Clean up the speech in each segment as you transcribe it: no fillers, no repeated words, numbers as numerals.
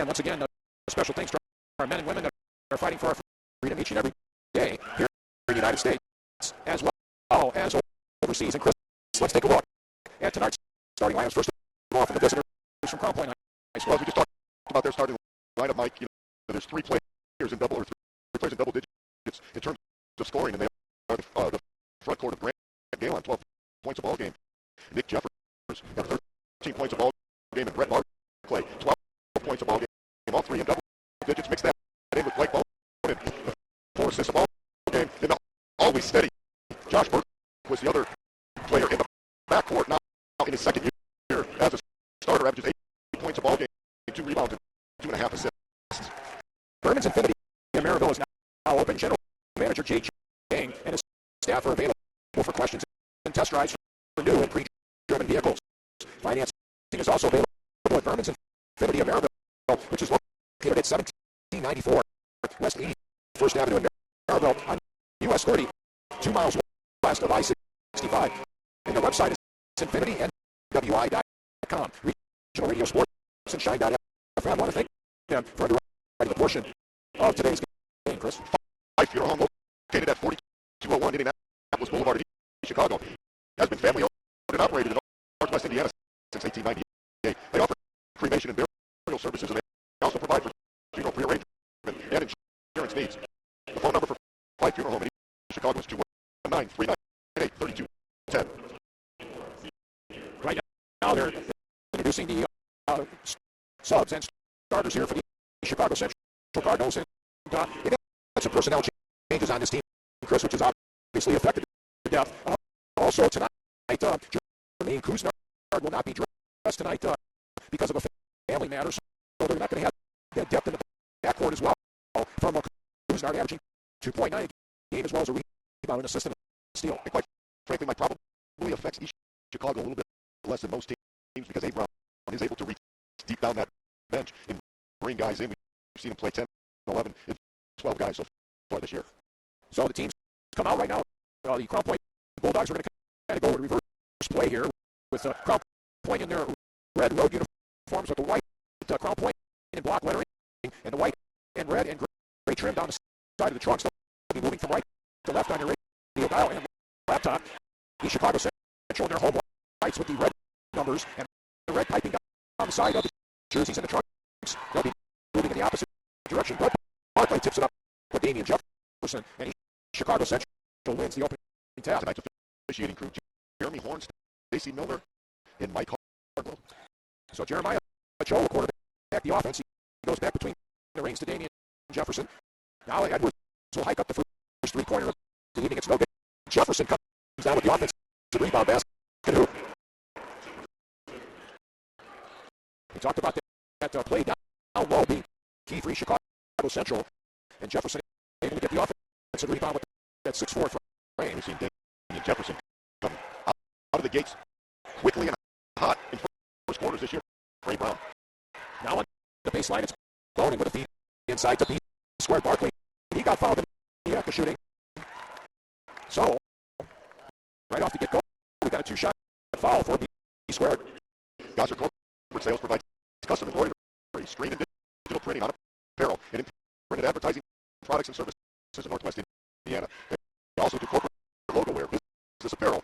And once again, special thanks to our men and women that are fighting for our freedom each and every day here in the United States, as well as overseas. And Chris, let's take a look at tonight's starting lineups. First of all, from the visitors from Crown Point High School. Well, we just talked about their starting lineup, Mike. You know, there's three players in double digits in terms of scoring, and they are the front court of Grant Galen, 12 points a ball game. Nick Jeffers got 13 points a ball game, and Brett Barclay 12 points a ball game. All three in double digits. Mix that in with Blake Bowman, 4 assists a ball game. And always steady. Josh Burke was the other player in the backcourt now in his second year as a starter, averages 8 points a ball game, 2 rebounds, and 2.5 assists. Berman's Infinity in Maryville is now open. General Manager Jay Chang and his staff are available for questions and test drives for new and pre-driven vehicles. Financing is also available at Berman's Infinity of Maryville, which is located at 1794 West 81st Avenue in Maryville on US 30, 2 miles west of I-65. And their website is infinitynwi.com. Regional Radio Sports and Shine.fm. I want to thank them for underwriting the portion of today's game, Chris. Fife Funeral Home, located at 4201 Indianapolis Boulevard in Chicago, has been family owned and operated in Northwest Indiana since 1898. They offer cremation and burial services, and they also provide for funeral prearrangement and insurance needs. The phone number for Fife Funeral Home in Chicago is 219-398-3210. Right now, they're introducing the subs and starters here for the Chicago Central Cardinals, and they've had some personnel changes on this team, Chris, which has obviously affected the depth. Also tonight, Jermaine Kuznar will not be dressed tonight because of a family matter, so they're not going to have that depth in the backcourt as well. From Kuznar averaging 2.9 a game, as well as a rebound, an assist, and a steal. And quite frankly, Mike, probably affects East Chicago a little bit less than most teams, because Abraham is able to reach deep down that bench and bring guys in. We've seen him play 10, 11, and 12 guys so far this year. So the teams come out right now. The Crown Point Bulldogs are going to kind of go in reverse play here with Crown Point in their red road uniforms with the white Crown Point in block lettering, and the white and red and gray trim down the side of the trunks. They'll be moving from right to left on your radio dial and laptop. The Chicago Central in their home whites with the red numbers and the red piping down the side of the jerseys and the trunks. They'll be moving in the opposite direction. But Barclay tips it up with Damian Jefferson, and Chicago Central wins the opening tap. Tonight's officiating crew: Jeremy Horn, Stacey Miller, and Mike Hardlow. So Jeremiah Cho, a quarterback, the offense. He goes back between the reins to Damian Jefferson. Now Edwards will hike up the first three-pointer of the evening. It's no good. Jefferson comes down with the offense to the rebound basket hoop. We talked about that play down low being key for Chicago Central, and Jefferson able to get the offensive rebound with that 6'4" frame. We've seen Damian Jefferson come out of the gates quickly and hot in first quarters this year. Ray Brown. Now on the baseline, it's Boning with a feed inside to B squared. Barclay. He got fouled in the act of shooting. So, right off the get-go, we got a 2-shot foul for B squared. Gosser Corporate Sales provides custom embroidery, screen and digital printing on apparel, and printed advertising products and services in Northwest Indiana. They also do corporate logo wear, business apparel,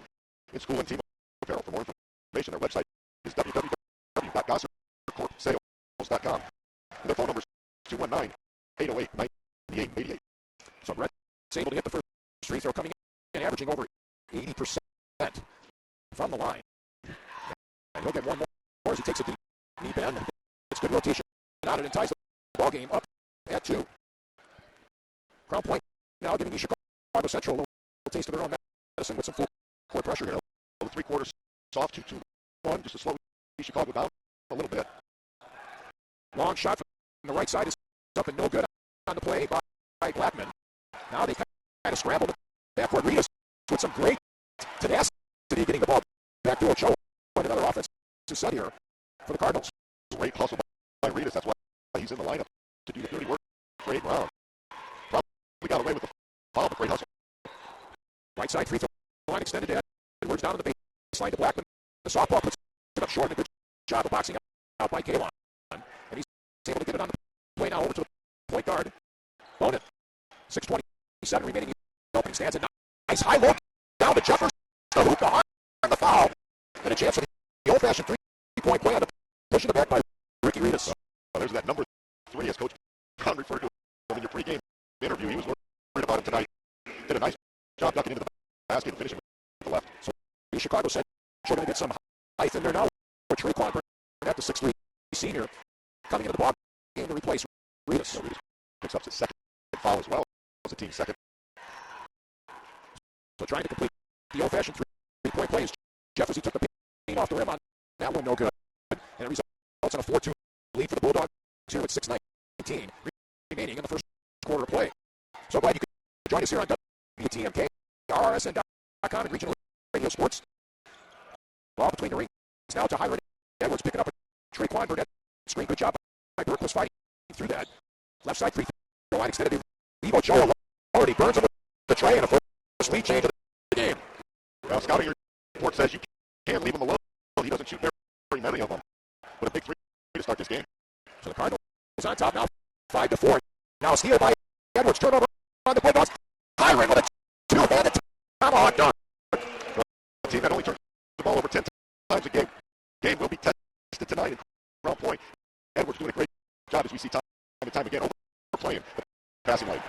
and school and team apparel. For more information, their website is www.gossercorpsales.com. And their phone number is 219-808-9888. So Brett's able to hit the first free throw, coming in averaging over 80% from the line. And he'll get one more as he takes a deep knee bend. It's good rotation out and ties the ball game up at 2. Crown Point now giving Chicago Central a little taste of their own medicine with some full court pressure here. The three-quarters soft, 2-2-1, just to slow Chicago down a little bit. Long shot from the right side is up and no good on the play by Blackman. Now they kind of scramble the backcourt. Reedus with some great tenacity getting the ball back to Ochoa. Another offensive set here for the Cardinals. Great hustle by Reedus. That's why he's in the lineup to do the dirty work for 8 rounds. Probably got away with the foul, but great hustle. Right side free throw line extended to Edwards down to the baseline to Blackman. The softball puts it up short, and a good job of boxing out by Kalon. And he's able to get it on the play now over to the point guard. Bonin. 6:27 remaining in the opening stands. A nice high look down to Jeffers. The hoop behind the foul. And a chance for the old-fashioned three-point play on the push in the back by Ricky Reedus. There's that number 3, as Coach Brown referred to him in your pregame interview. He was worried about him tonight. Did a nice job ducking into the basket and finishing with the left. So the Chicago Central going to get some height in there now. Traquan Burnett, the 6'3" senior, coming into the ball game to replace Reedus. So Reedus picks up his second foul as well. It's a team second. So trying to complete the old-fashioned three-point plays. Jefferson took the paint off the rim on that one, no good. And it results in a 4-2 lead for the Bulldogs here with 6:19 remaining in the first quarter of play. So glad you could join us here on WTMK, RSN.com, and Regional Radio Sports. Ball between the rings now to Hiram Edwards, picking up a Traquan Burnett screen. Good job by Burke, was fighting through that. Left side free throw line extended to Levo Ochoa. Already burns on the tray, and a first lead change of the game. Well, scouting report says you can't leave him alone. He doesn't shoot very many of them. But a big 3 to start this game. So the Cardinals on top now, 5-4. Now steered by Edwards. Turnover on the Bulldogs. Hiram with a two-handed tomahawk dunk. A team that only turns the ball over 10 times a game. Game will be tested tonight in Crown Point. Edwards doing a great job, as we see time and time again, overplaying the passing lane.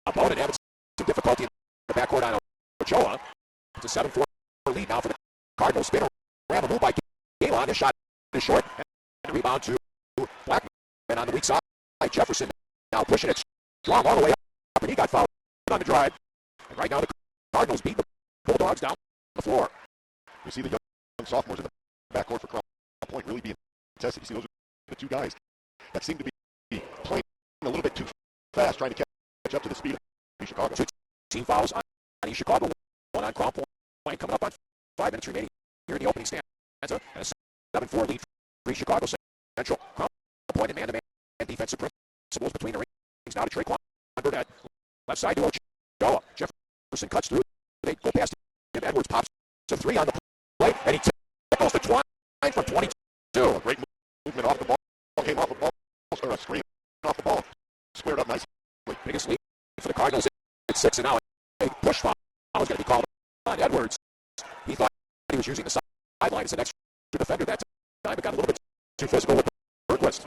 Opponent having some difficulty in the backcourt on Ochoa. It's a 7-4 lead now for the Cardinals. Spin around the move by Galen. His shot is short. And rebound to Blackman on the weak side. Jefferson now pushing it strong all the way up. And he got fouled on the drive. And right now the Cardinals beat the Bulldogs down the floor. You see the young sophomores in the backcourt for Crown Point really being tested. You see those are the two guys that seem to be playing a little bit too fast, trying to catch up to the speed of Chicago. So team fouls on East Chicago. One on Crown Point. Coming up on 5 minutes remaining here in the opening stanza. And a 7-4 lead for Chicago Central. Crown Point and man-to-man defensive principles between the rings. Now to Traquan Burnett. Left side to Ochoa. Jefferson cuts through. They go past him. Edwards pops to 3 on the play. And he tackles the twine from 22. A great movement off the ball. Came off the ball. Or a screen off the ball. Squared up nicely. Biggest lead for the Cardinals at 6. And now a push foul is going to be called on Edwards. He thought he was using the sideline as an extra defender that time, but got a little bit too physical with Bergquist.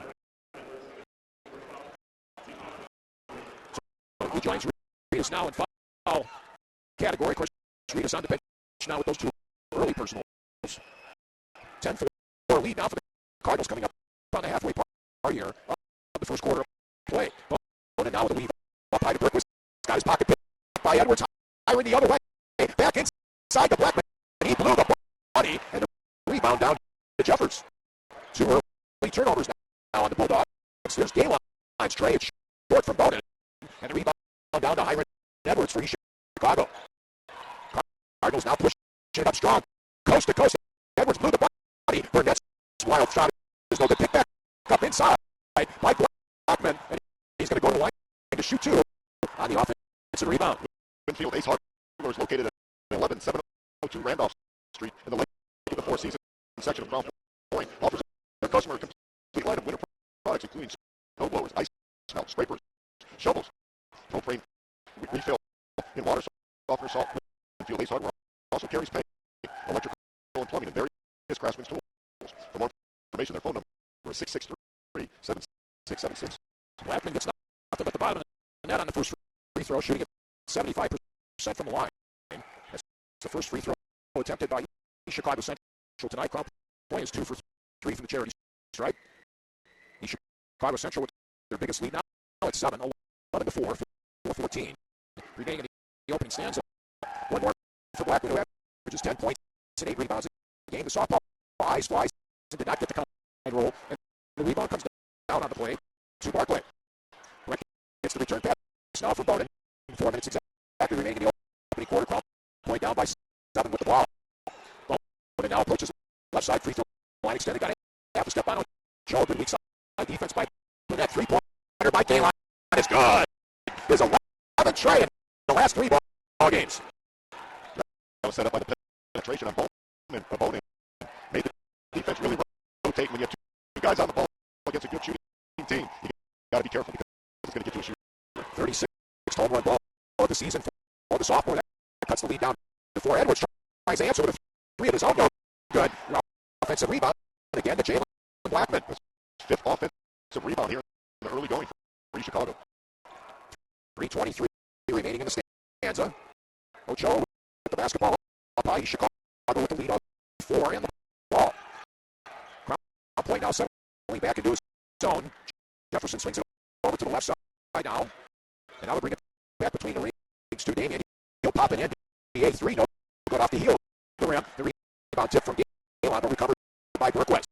So he joins Reedus now in foul category. Of course, Reedus on the bench now with those two early personals. 10-4 lead now for the Cardinals coming up on the halfway part here of the first quarter of play. Bonin now with a weave up high to Bergquist. Got his pocket picked by Edwards. Hiring the other way. Back inside the Blackman. And he blew the body. And the rebound down to Jeffers. 2 early turnovers now on the Bulldogs. There's Galen. Stray. It's short from Bonin. And the rebound down to Hiram Edwards for Chicago. Cardinals now pushing it up strong. Coast to coast. Edwards blew the body. Burnett's wild shot. There's no good pick back up inside by Blackman. And he's going to go to the line to shoot 2 on the offensive rebound. Winfield Ace Hardware is located at 11702 Randolph Street in the late of the Four Seasons section of Crown Point. Offers their customer a complete line of winter products, including snow blowers, ice melt, scrapers, shovels, no frame refill in water softener, salt. Winfield Ace Hardware also carries paint, electrical, and plumbing, and various craftsman's tools. For more information, their phone number is 663-7676. Blackman gets nothing but the bottom of the net on the first free throw, shooting at 75% from the line. That's the first free throw attempted by Chicago Central tonight. Crown Point is 2 for 3 from the charity stripe. Chicago Central with their biggest lead now at 7, 11-4, 4-14. Remaining in the opening stanza. One more for Blackman, who averages 10 points and 8 rebounds a game. The softball flies and did not get the count and roll. And the rebound comes down on the play to Barclay. Barclay gets the return pass now for Bonin. 4 minutes exactly remaining in the opening quarter. Crown Point down by 7 with the ball. Bonin now approaches left side free throw line extended. Got half a step on Joe. Good weak side defense by Burnett. 3-pointer by Galen. It's good. There's 11 try in the last 3 ball games. That was set up by the penetration on Bonin. Made the defense really rotate when you have 2 guys on the ball against a good shooting team. got to be careful because it's going to get to a shooter. 36 home run ball of the season for the sophomore. That cuts the lead down to 4. Edwards tries to answer with a 3 of his own. No good. Offensive rebound. And again to Jalen Blackman. His 5th offensive rebound here in the early going for East Chicago. 3:23 remaining in the stanza. Ochoa with the basketball up high. Chicago with the lead of 4 and the ball. Crown Point now settling back into his zone. Jefferson swings it over to the left side now. And now they bring it back between the rings to Damian. He'll pop it in. NBA 3. No good off the heel. The rim. The rebound tip from Galen, but recovered by Berquist.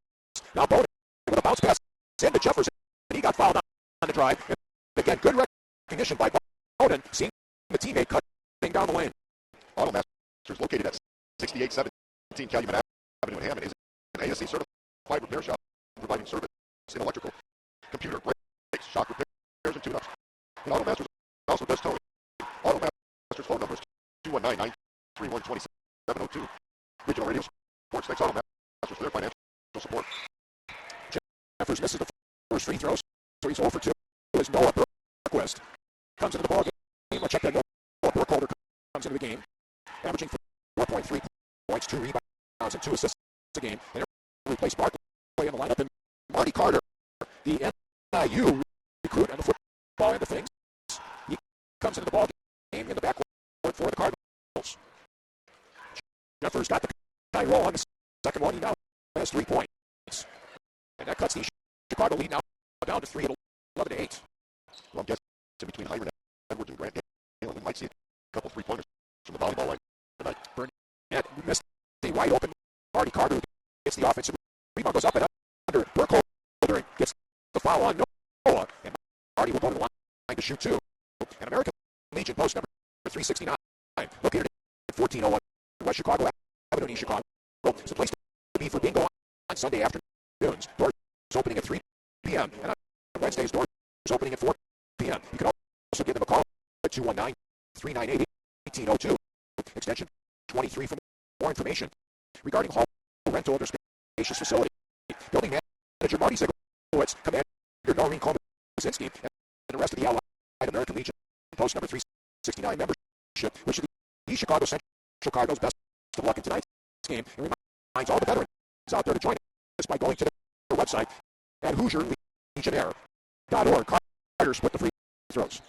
Now Bowden with a bounce pass into Jefferson. And he got fouled on the drive. And again, good recognition by Bowden, seeing the teammate cutting down the lane. Automasters located at 6817 Calumet Avenue in Hammond is an ASC certified repair shop providing service in electrical, computer, brakes, shock repairs, and tune-ups. And Automasters also does towing. Automasters phone number is 219-931-2702. Regional Radio Sports thanks Automasters for their financial support. Jeffers misses the first free throws, so he's 0 for 2. As Noah Berquist comes into the ball game. Check that Noah Burkholder comes into the game, averaging 4.3 points, 2 rebounds, and 2 assists a game. And replaced Barkley in the lineup, and Marty Carter, the NIU recruit on the football end of things. He comes into the ball game in the backcourt for the Cardinals. Jeffers got the high roll on the second one. He now has 3 points. And that cuts the Chicago lead now down to 3 at 11-8. Well, I'm guessing between Hiram Edwards and Grant Galen, we might see a couple 3-pointers from the volleyball line tonight. Burnett missed the wide open Marty Carter gets the offensive rebound, goes up and under Burkholder and gets the foul on Noah. And Marty will go to the line to shoot 2. And American Legion post number 369. Located at 1401 West Chicago Avenue in East Chicago. It's a place to be for bingo on Sunday afternoons. Doors opening at 3 p.m. And on Wednesdays, doors opening at 4 p.m. You can also give them a call at 219-398-1802. Extension 23 for more information regarding hall rental of their spacious facility. Building manager Marty Zegowitz, Commander Noreen Komasinski, and the rest of the Allied American Legion post number 369 membership, which is the Chicago Central Cardinals best of luck in tonight's game, and reminds all the veterans out there to join us by going to their website at HoosierLegionnaire.org. Carter split the free throws.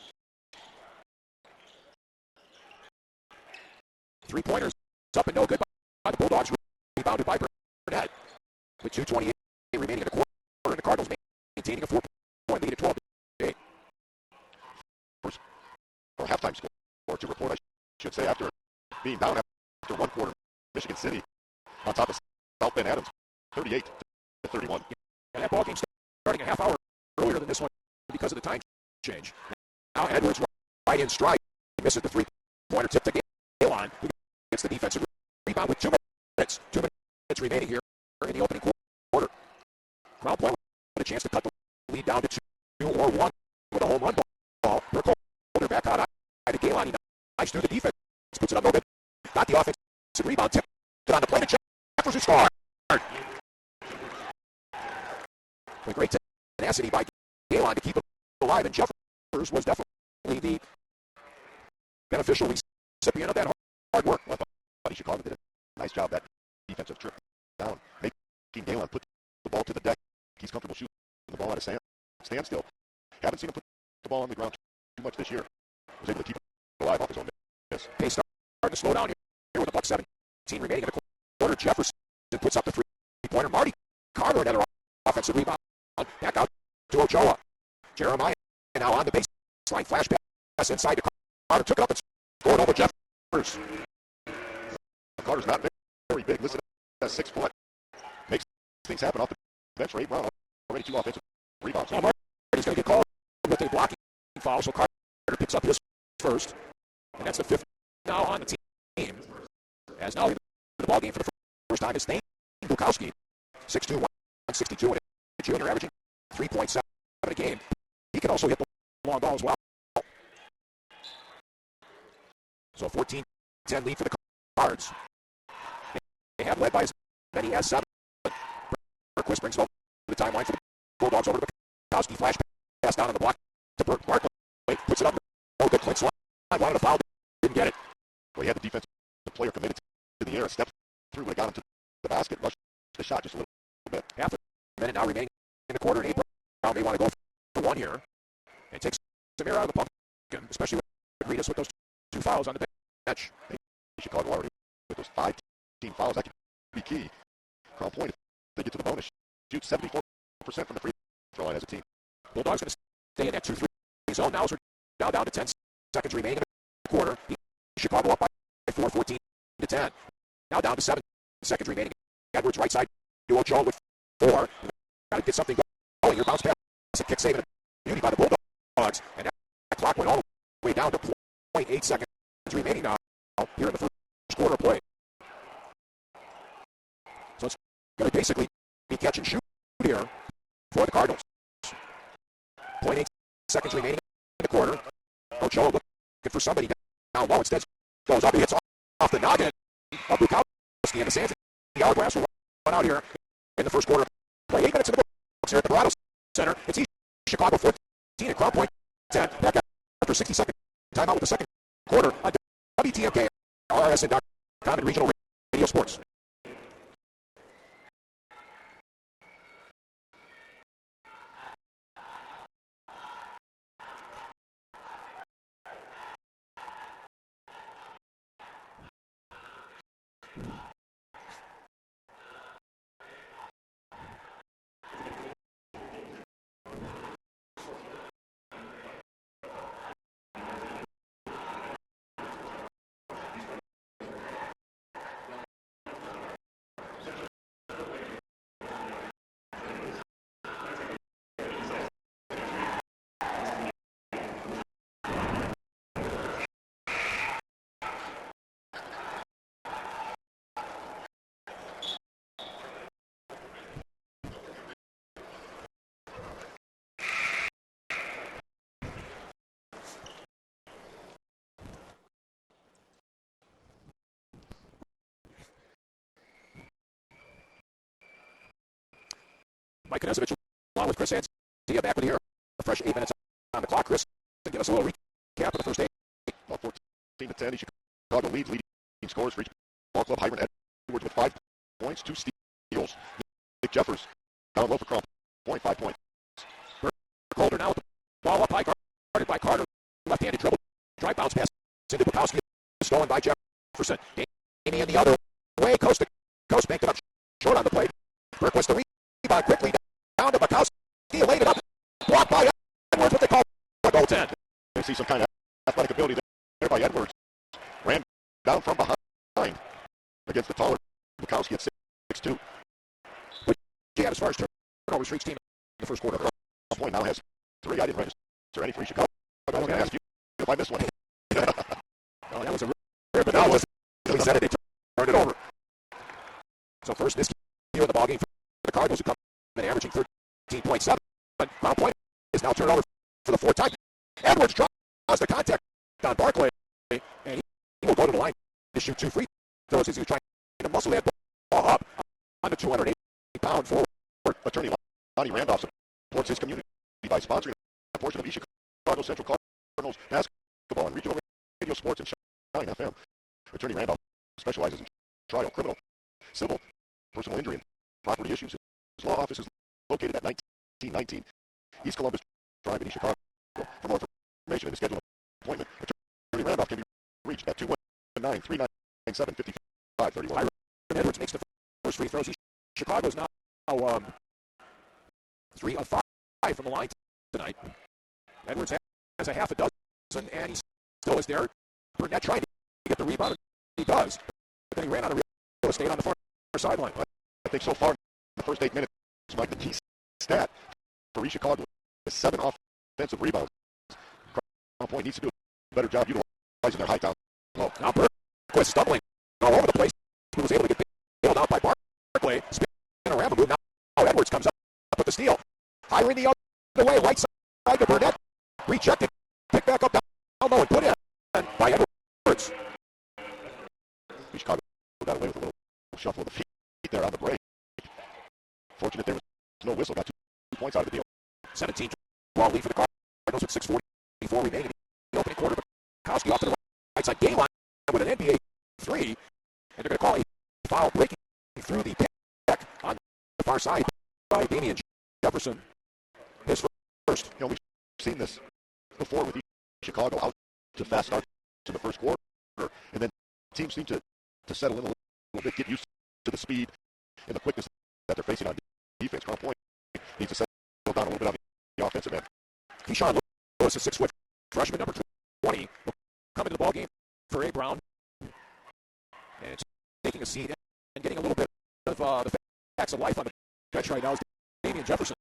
3-pointers up and no good by the Bulldogs. Rebounded by Burnett. With 2:28 remaining in the quarter, and the Cardinals maintaining a 4-point lead at 12-8. Or halftime score to report, I should say, after being down after 1 quarter. Michigan City on top of South Bend Adams, 38-31. And that ball game starting a half hour earlier than this one because of the time change. Now Edwards right in stride. He misses the 3-pointer tip to Galen. He gets the defensive rebound with 2 minutes. 2 minutes remaining here in the opening quarter. Crown Point with a chance to cut the lead down to 2 or 1 with a home run ball. Burkholder back out to Galen. He dives through the defense. Puts it up no good. Got the offensive rebound tip. On the play to Jefferson scored. With great tenacity by Galen to keep it alive, and Jeffers was definitely the beneficial recipient of that hard work. Well, Buddy Chicago did a nice job that defensive trip down, making Galen put the ball to the deck. He's comfortable shooting the ball at a standstill. Haven't seen him put the ball on the ground too much this year. Was able to keep it alive off his own miss. Pace starting to slow down here with a buck 17 remaining in the quarter. Jefferson puts up the 3-pointer. Marty Carter, another offensive rebound. Back out to Ochoa. Jeremiah now on the baseline. Flash pass inside to Carter. Took it up and scored over Jeffers. Carter's not very big. Listen, that's 6 foot. Makes things happen off the bench. Ray Brown already 2 offensive rebounds. Now Marty's going to get called with a blocking foul, so Carter picks up his first. And that's the 5th now on the team. As now the ball game for the first time is Thane Bukowski. 6'2", 162, and a junior averaging 3.7 a game. He can also hit the long ball as well. So 14-10 lead for the Cards. They have led by as many as 7. Berquist brings home the timeline for the Bulldogs over to Bukowski. Flash pass pass down on the block to Barkley. Puts it up. Oh, good Clint slide. Wanted a foul. Didn't get it. Well, he had the defensive player committed to the air, stepped through, but got him to the basket, rushed the shot just a little bit. Half a minute now remaining in the quarter. And Brown may want to go for one here and take some air out of the pumpkin, especially with Reedus with those two fouls on the bench. Chicago already with those 5 team fouls. That could be key. Crown Point, if they get to the bonus, shoots 74% from the free throw line as a team. Bulldogs going to stay in that 2-3 zone now. So now down to 10 seconds remaining in the quarter. Chicago up by 4, 14-10. Now down to 7 seconds remaining. Edwards right side to Ochoa with 4. Got to get something going here. Bounce pass. A kick saving beauty by the Bulldogs. And that clock went all the way down to 0.8 seconds remaining now here in the first quarter of play. So it's going to basically be catch and shoot here for the Cardinals. 0.8 seconds remaining in the quarter. Ochoa looking for somebody down low. Instead goes up. He hits off the noggin of Bukowski, and the Sands Hourglass will run out here in the first quarter. Play 8 minutes in the books here at the Bravado Center. It's East Chicago 14 at Crown Point 10. Back after 60-second timeout with the second quarter on WTMK, RSN.com, and Regional Radio Sports. Mike Knesevich along with Chris Anzia back with you here. A fresh 8 minutes on the clock. Chris, give us a little recap of the first 8. Well, 14-10, Chicago leads, leading scores for each ball club. Hiram Edwards with 5 points, 2 steals. Nick Jeffers down low for Crown Point, 5 points. Colder now with the ball up high, guarded by Carter. Left-handed dribble, drive bounce pass into Bukowski. Stolen by Jefferson. Damien the other way, coast to coast, banked it up short on the play. Burke was the rebound quickly down to Bukowski. He laid it up, blocked by Edwards. What they call a goaltend. They see some kind of athletic ability there by Edwards. Ran down from behind against the taller Bukowski at 6'2". But yeah, as far as turnovers for each team in the first quarter. Point now has 3. I didn't register any for Chicago. I was going to ask you if I missed one. Oh, that was a rare, but that was. We said it, they turned it over. So first miscue in the ballgame for the Cardinals, who come in averaging 13.7. Crown Point is now turned over for the 4th time. Edwards draws the contact on Barkley, and he will go to the line to shoot 2 free throws as he was trying to muscle that ball up on the 280-pound forward. Attorney Lonnie Randolph supports his community by sponsoring a portion of East Chicago Central Cardinals basketball and regional radio sports and Shine FM. Attorney Randolph specializes in trial, criminal, civil, personal injury, and property issues. His law office is located at 1919 East Columbus Drive in East Chicago. For more information and to schedule an appointment, Attorney Randolph can be reached at 219-397-5531. Edwards makes the first free throws. Chicago's now 3 of 5 from the line tonight. Edwards has a half a dozen, and he still is there. Burnett trying to get the rebound. He does. But then he ran out of real estate on the far sideline. I think so far in the first 8 minutes, Mike, the key stat for East Chicago is 7 offensive rebounds. Crown Point needs to do a better job utilizing their high down low. Now Burke was stumbling all over the place. He was able to get bailed out by Barkley. Spinning around the move. Now Edwards comes up with the steal. Hiring the other way, right side to Burnett. Rejected. Pick back up down low and put in by Edwards. Chicago got away with a little shuffle of the feet there on the break. Fortunate there was no whistle. Got 2 points out of the deal. 17-12 lead for the 6:44 remaining in the opening quarter. Bukowski off to the right side game line with an NBA three. And they're going to call a foul breaking through the deck on the far side by Damian Jefferson. His first. You know, we've seen this before with Chicago out to fast start to the first quarter, and then teams seem to settle in a little bit, get used to the speed and the quickness that they're facing on defense. Crown Point needs to settle down a little bit on the offensive end. Keyshawn Lewis, a 6-foot freshman, number 20, will come into the ballgame for A. Brown. And it's taking a seat and getting a little bit of the facts of life on the bench right now is Damian Jefferson.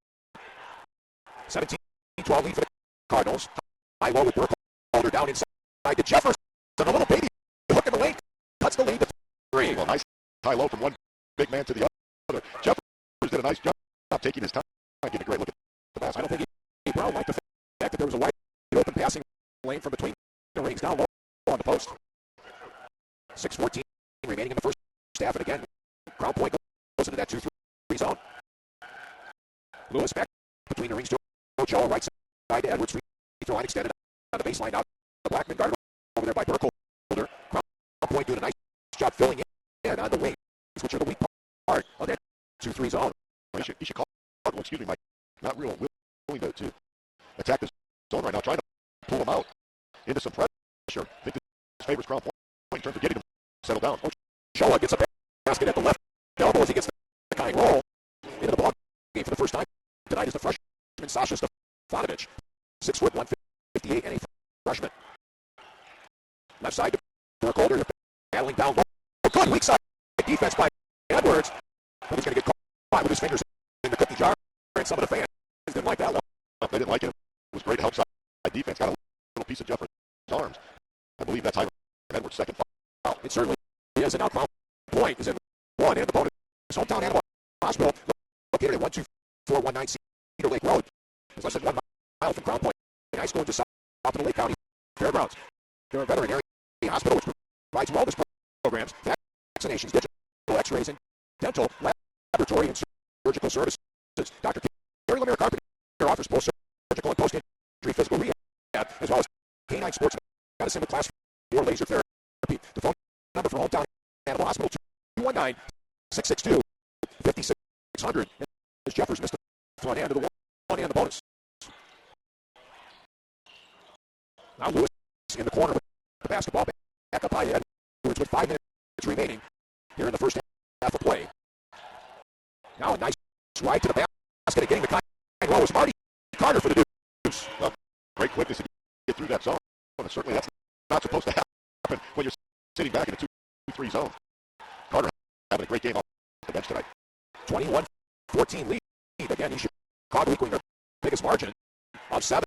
17-12 lead for the Cardinals. High low with Burkholder down inside to Jefferson. A little baby hook in the lane. Cuts the lead to 3. Well, nice high low from one big man to the other. Jefferson did a nice job taking his time, getting a great look at the basket. I don't think A. Brown liked the fact that there was a wide open passing lane from between the rings down low on the post. 6:14 remaining in the first half, and again, Crown Point goes into that 2-3 zone. Lewis back between the rings to Ochoa, right side to Edwards. Free throw line extended on the baseline out. The Blackman guard over there by Burkholder. Crown Point doing a nice job filling in on the wings, which are the weak part of that 2-3 zone. Well, he should call, excuse me, Mike, not real willing to attack this zone right now, trying to pull him out into some pressure. I think this favors Crown Point in terms of getting him settled down. Ochoa gets a basket at the left elbow as he gets the kind roll into the ball game for the first time tonight is the freshman Sasha Stefanovic. 6 foot 158 and a freshman. Left side to Burkholder, battling down low. Good weak side defense by Edwards. But he's going to get caught with his fingers in the cookie jar. And some of the fans didn't like that one. They didn't like it. It was great to help side defense. Got a little piece of Jefferson's arms. I believe that's Edwards' second foul. It certainly is. And now Crown Point is in one. And the bonus hometown Animal Hospital located at 12419 Cedar Lake Road. It's less than 1 mile from Crown Point High School in just south of the Lake County Fairgrounds. They're a veterinary hospital which provides wellness programs, vaccinations, digital x-rays, and dental, laboratory, and surgical services. Dr. Gary Lemire Carpenter offers post-surgical and post-injury physical rehab, as well as canine sports medicine with class 4 laser therapy. The phone number for Hometown Animal Hospital, 219-662-5600. As Jeffers missed the front end of the one and the bonus. Now Lewis in the corner with the basketball back up high to Edwards with 5 minutes remaining here in the first half of play. Now a nice ride to the basket and getting the kind roll was Marty Carter for the Dukes. Well, great quickness to get through that zone. And certainly that's not supposed to happen when you're sitting back in a 2-3 zone. Carter having a great game off the bench tonight. 21-14 lead. Again, Chicago equaling their biggest margin of 7.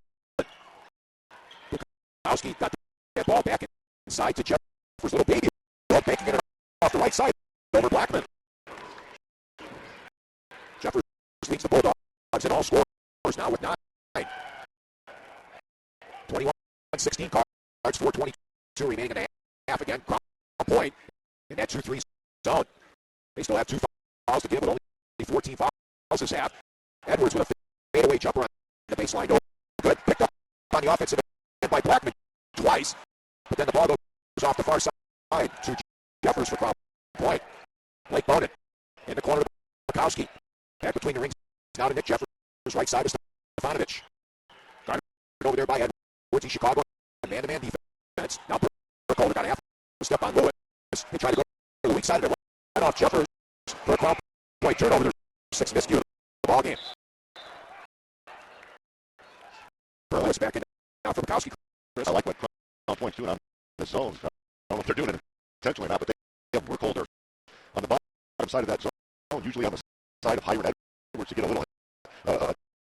Bukowski got that ball back inside to Jeffers' little baby. Banking it off the right side over Blackman. Jeffers leads the Bulldogs in all scores now with 9. 21-16 Cards, 4:22 remaining in the half again. Crown Point in that 2-3 zone. They still have 2 fouls to give, but only 14 fouls this half. Edwards with a fadeaway jumper on the baseline. Good. Picked up on the offensive end by Blackman twice. But then the ball goes off the far side to Jeffers for Crown Point. Blake Bonin in the corner to Bukowski. Back between the rings. Now to Nick Jeffers. Right side to Stefanovic. Guarded over there by Edwards in Chicago. Man-to-man defense. Now Burkholder got half a step on Lewis. They try to go to the weak side of it. Right off Jeffers. For a Crown Point turnover. There's 6 miscues. Ball game. Lewis back in now for Bukowski. I like what Crown Point's doing on the zone. I don't know if they're doing it intentionally or not, but they have Burkholder on the bottom side of that zone, usually on the side of Hiram Edwards to get a little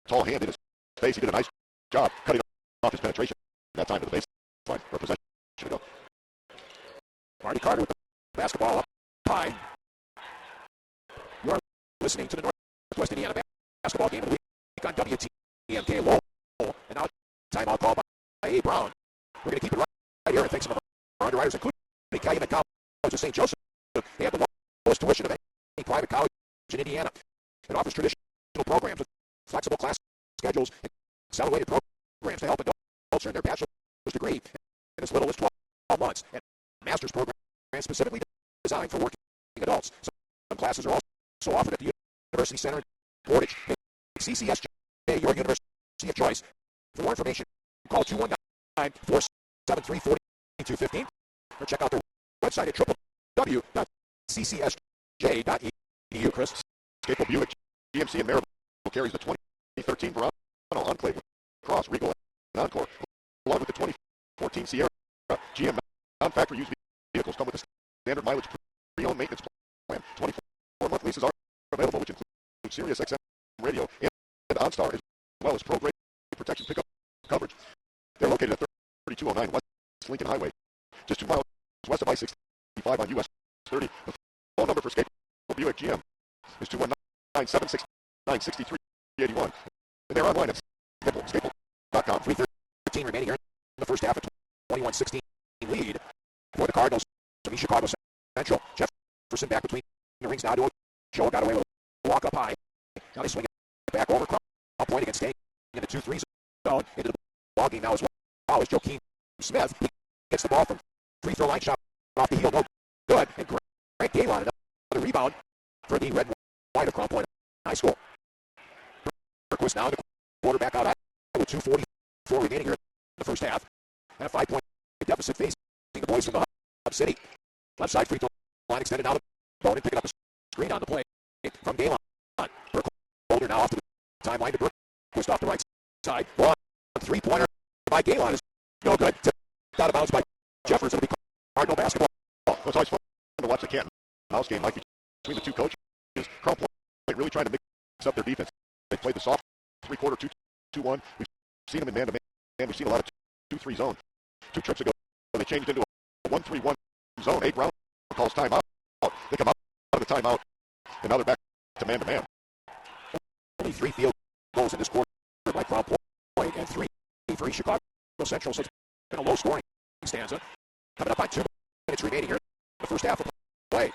tall hand in his face. He did a nice job cutting off his penetration that time to the baseline for possession to go. Marty Carter with the basketball up high. You're listening to the Northwest Indiana basketball game of the week on WTMK Lowell. And now timeout call by A. Brown. We're going to keep it right here and thanks to our underwriters, including Calumet College of St. Joseph. They have the lowest tuition of any private college in Indiana. It offers traditional programs with flexible class schedules and accelerated programs to help adults earned their bachelor's degree in as little as 12 months. And a master's program specifically designed for working adults. Some classes are also offered at the University Center in Portage. CCSJ, your university of choice. For more information, call 219-473-4215 or check out their website at www.ccsj.edu. Chris. Scapel Buick GMC in Maryville carries the 2013 Verano Enclave Cross, Regal, and Encore, along with the 2014 Sierra. GM non-factory used vehicles come with a standard mileage pre-owned maintenance plan. 24-month leases are available, which include Sirius XM radio and OnStar, as well as pro-grade protection pickup coverage. They're located at 3209 West Lincoln Highway, just 2 miles west of I-65 on US 30. The phone number for Scapel Buick GM is 219-769-6381. And they're online at Scapel.com. 3:13 remaining here in the first half of 21-16 lead for the Cardinals. From East Chicago Central. Jefferson back between the rings now to Ochoa. Got away with a walk up high. Now they swing it back over. Crown Point against staying in the 2-3 zone. Into the ball game now as well as Joakim Smith. He gets the ball from free throw line shot off the heel. No good. And Grant Galen, another rebound for the red and white of Crown Point High School. Berquist now the quarterback out with 2:44 remaining here in the first half. And a 5-point deficit facing the boys from the Hub City. Left side free throw line extended now to Bowden, picking up a screen on the play from Galen. Boulder now off to the timeline to Berquist off the right side. Ball on 3-pointer by Galen is no good. Tipped out of bounds by Jefferson. It'll be Cardinal basketball. Well, it's always fun to watch the Canton Mouse game like between the two coaches. Crown Point really trying to mix up their defense. They played the soft 3-quarter 2-2-1. We've seen them in man-to-man. We've seen a lot of 2-3 zone. 2 trips ago, they changed into a 1-3-1 zone. 8 Brown calls timeout. They come out of the timeout, and now they're back to man-to-man. Only 3 field goals in this quarter by Crown Point, and 3 for East Chicago Central. So it's been a low-scoring stanza. Coming up on 2 minutes remaining here in the first half of play.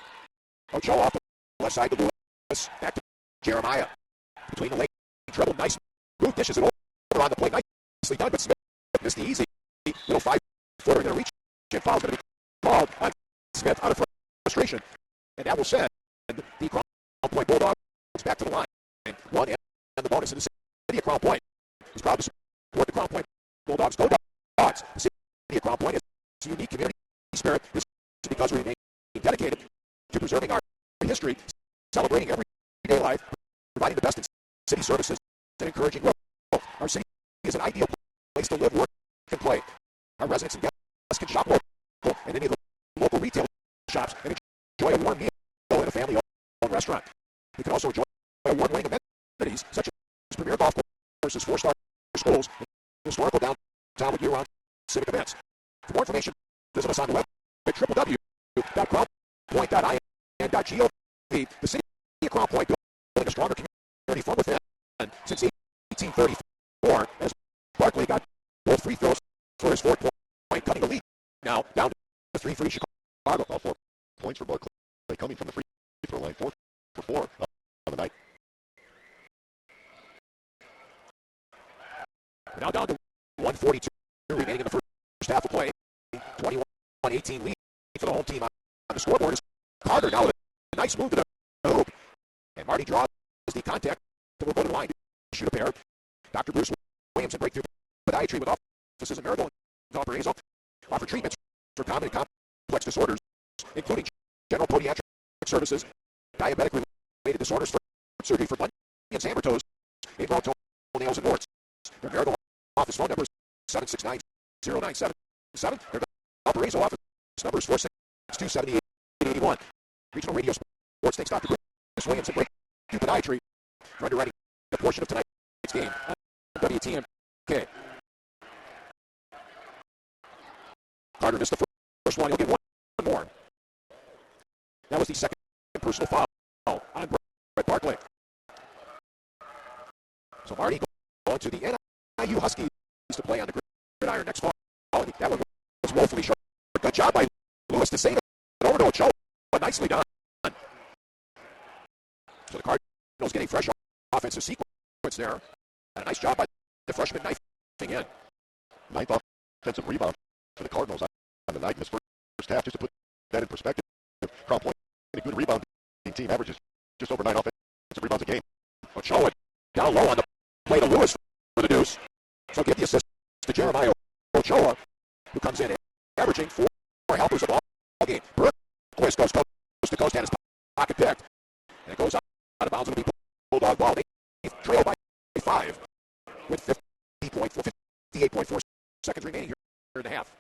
Ochoa off the left side to Lewis. Back to Jeremiah. Between the lane treble. Nice move. Dishes it over on the play. Nicely done, but Smith missed the easy. Little 5-footer going to reach. And foul's going to be called on Smith out of frustration. And that will send the Crown Point Bulldogs back to the line. And 1 and the bonus in the city of Crown Point is proud to support the Crown Point Bulldogs. Go Dogs. The city of Crown Point is a unique community spirit. This is because we remain dedicated to preserving our history, celebrating everyday life, providing the best in city services, and encouraging growth. Our city is an ideal place to live, work, and play. Our residents and guests can shop local and any of the local retail shops and enjoy a warm meal at a family-owned restaurant. You can also enjoy award-winning amenities such as premier golf courses, 4-star schools, and historical downtown with year-round civic events. For more information, visit us on the web at www.crownpoint.in.gov. The city of Crown Point building a stronger community from within since 1834 as Barkley got both free throws for his 4th point, cutting the lead. Now down to 3 for Chicago. All 4 points for Barkley coming from the free throw line. 4 for 4 on the night. We're now down to 1:42 remaining in the first half of play. 21-18 lead for the home team on the scoreboard is Carter now with a nice move to the hoop. And Marty draws the contact to go to the line to shoot a pair. Dr. Bruce Williams and Breakthrough Podiatry with offices in Maryville and Valparaiso offer treatments for common and complex disorders, including general podiatric services, diabetic-related disorders, for surgery for bunions, hammer toes, ingrown toenails, and warts. Their Maryville office phone number is 769-0977. Their Valparaiso office number is 462-7881. Regional Radio Sports thanks Dr. Bruce Williams and Breakthrough Podiatry for underwriting a portion of tonight's game on WTMK. Carter missed the first one. He'll get one more. That was the second personal foul on Brett Barkley. So Marty going to the NIU Huskies to play on the gridiron next fall. That one was woefully short. Good job by Lewis to save it over to Ochoa. Nicely done. So the Cardinals getting fresh offensive sequence there. And a nice job by the freshman knifing in. ninth offensive rebound for the Cardinals on the night in this first half. Just to put that in perspective, Crown Point, a good rebounding team, averages just over 9 offensive rebounds a game. Ochoa down low on the play to Lewis for the deuce. So get the assist to Jeremiah Ochoa, who comes in averaging 4 helpers a ball game. Berquist goes coast to coast, had his pocket picked. And it goes out of bounds. It'll be Bulldog ball. They trail by 5 with 58.4 seconds remaining here in the half.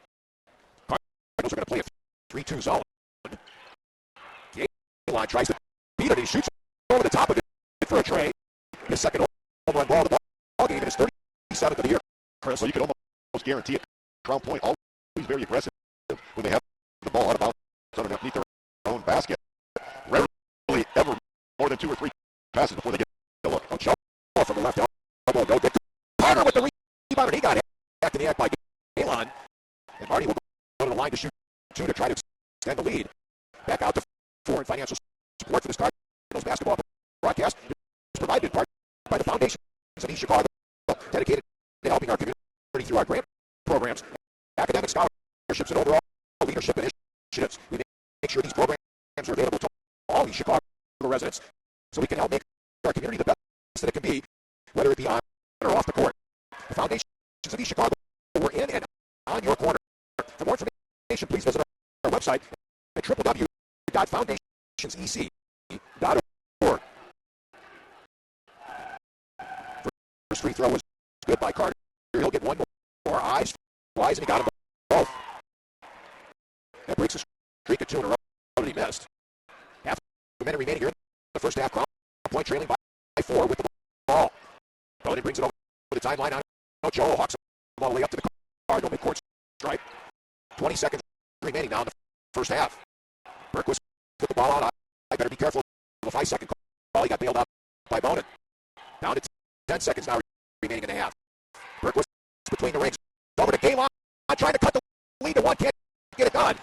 Cardinals are going to play a 3-2 zone. Galen tries to beat it. He shoots over the top of it for a tray. His second home run ball of the ball game, and his 37th of the year. Chris, so you can almost guarantee it. Crown Point always very aggressive when they have the ball out of bounds underneath their own basket. Rarely ever more than 2 or 3 passes before they get the look. Ochoa from the left elbow. No good. Carter with the rebound, and he got back to the act by Galen. And Marty will go to the line to shoot 2 to try to extend the lead. Back out to 4 in financial support for this Cardinals basketball broadcast. It's provided in part by the Foundation of East Chicago, dedicated to helping our community through our grant programs, academic scholarships, and overall leadership initiatives. We make sure these programs are available to all East Chicago residents so we can help make our community the best that it can be, whether it be on or off the court. The Foundations of East Chicago, we're in and on your corner. For more information, please visit our website at www.foundationsec.org. First free throw was good by Carter. He'll get one more. Eyes flies, and he got them both. That breaks a streak of 2 in a row that he missed. Half a minute remaining here in the first half. Crown Point trailing by 4 with the ball. Bowden brings it over the timeline on Ochoa. Hawks him all the way up to the Cardinal midcourt stripe. 20 seconds remaining now in the first half. Berquist put the ball out. I better be careful of a 5-second call. He got bailed out by Bowden. Down to 10 seconds now remaining in the half. Berquist between the rings. Over to Galen. Trying to cut the lead to 1. Can't get it done.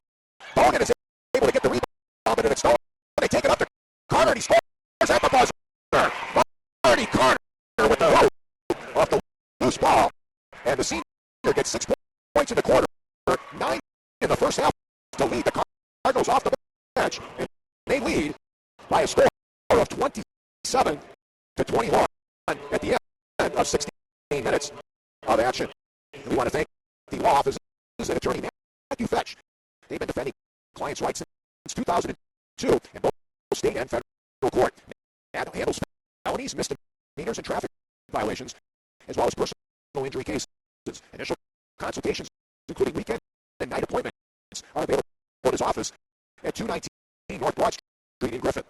Bowden is able to get the rebound, and it's stolen. They take it up to Carter, and he scores at the buzzer. Marty Carter with the hoop off the loose ball. And the senior gets 6 points in the quarter, 9 in the first half to lead the Cardinals off the bench. And they lead by a score of 27 to 21 at the end of 16 minutes of action. We want to thank the law offices and attorney Matthew Fetch. They've been defending clients' rights since 2002 in both state and federal court. Matt handles felonies, misdemeanors, and traffic violations, as well as personal injury cases. Initial consultations, including weekend and night appointments, are available at his office at 219 North Broad Street in Griffin.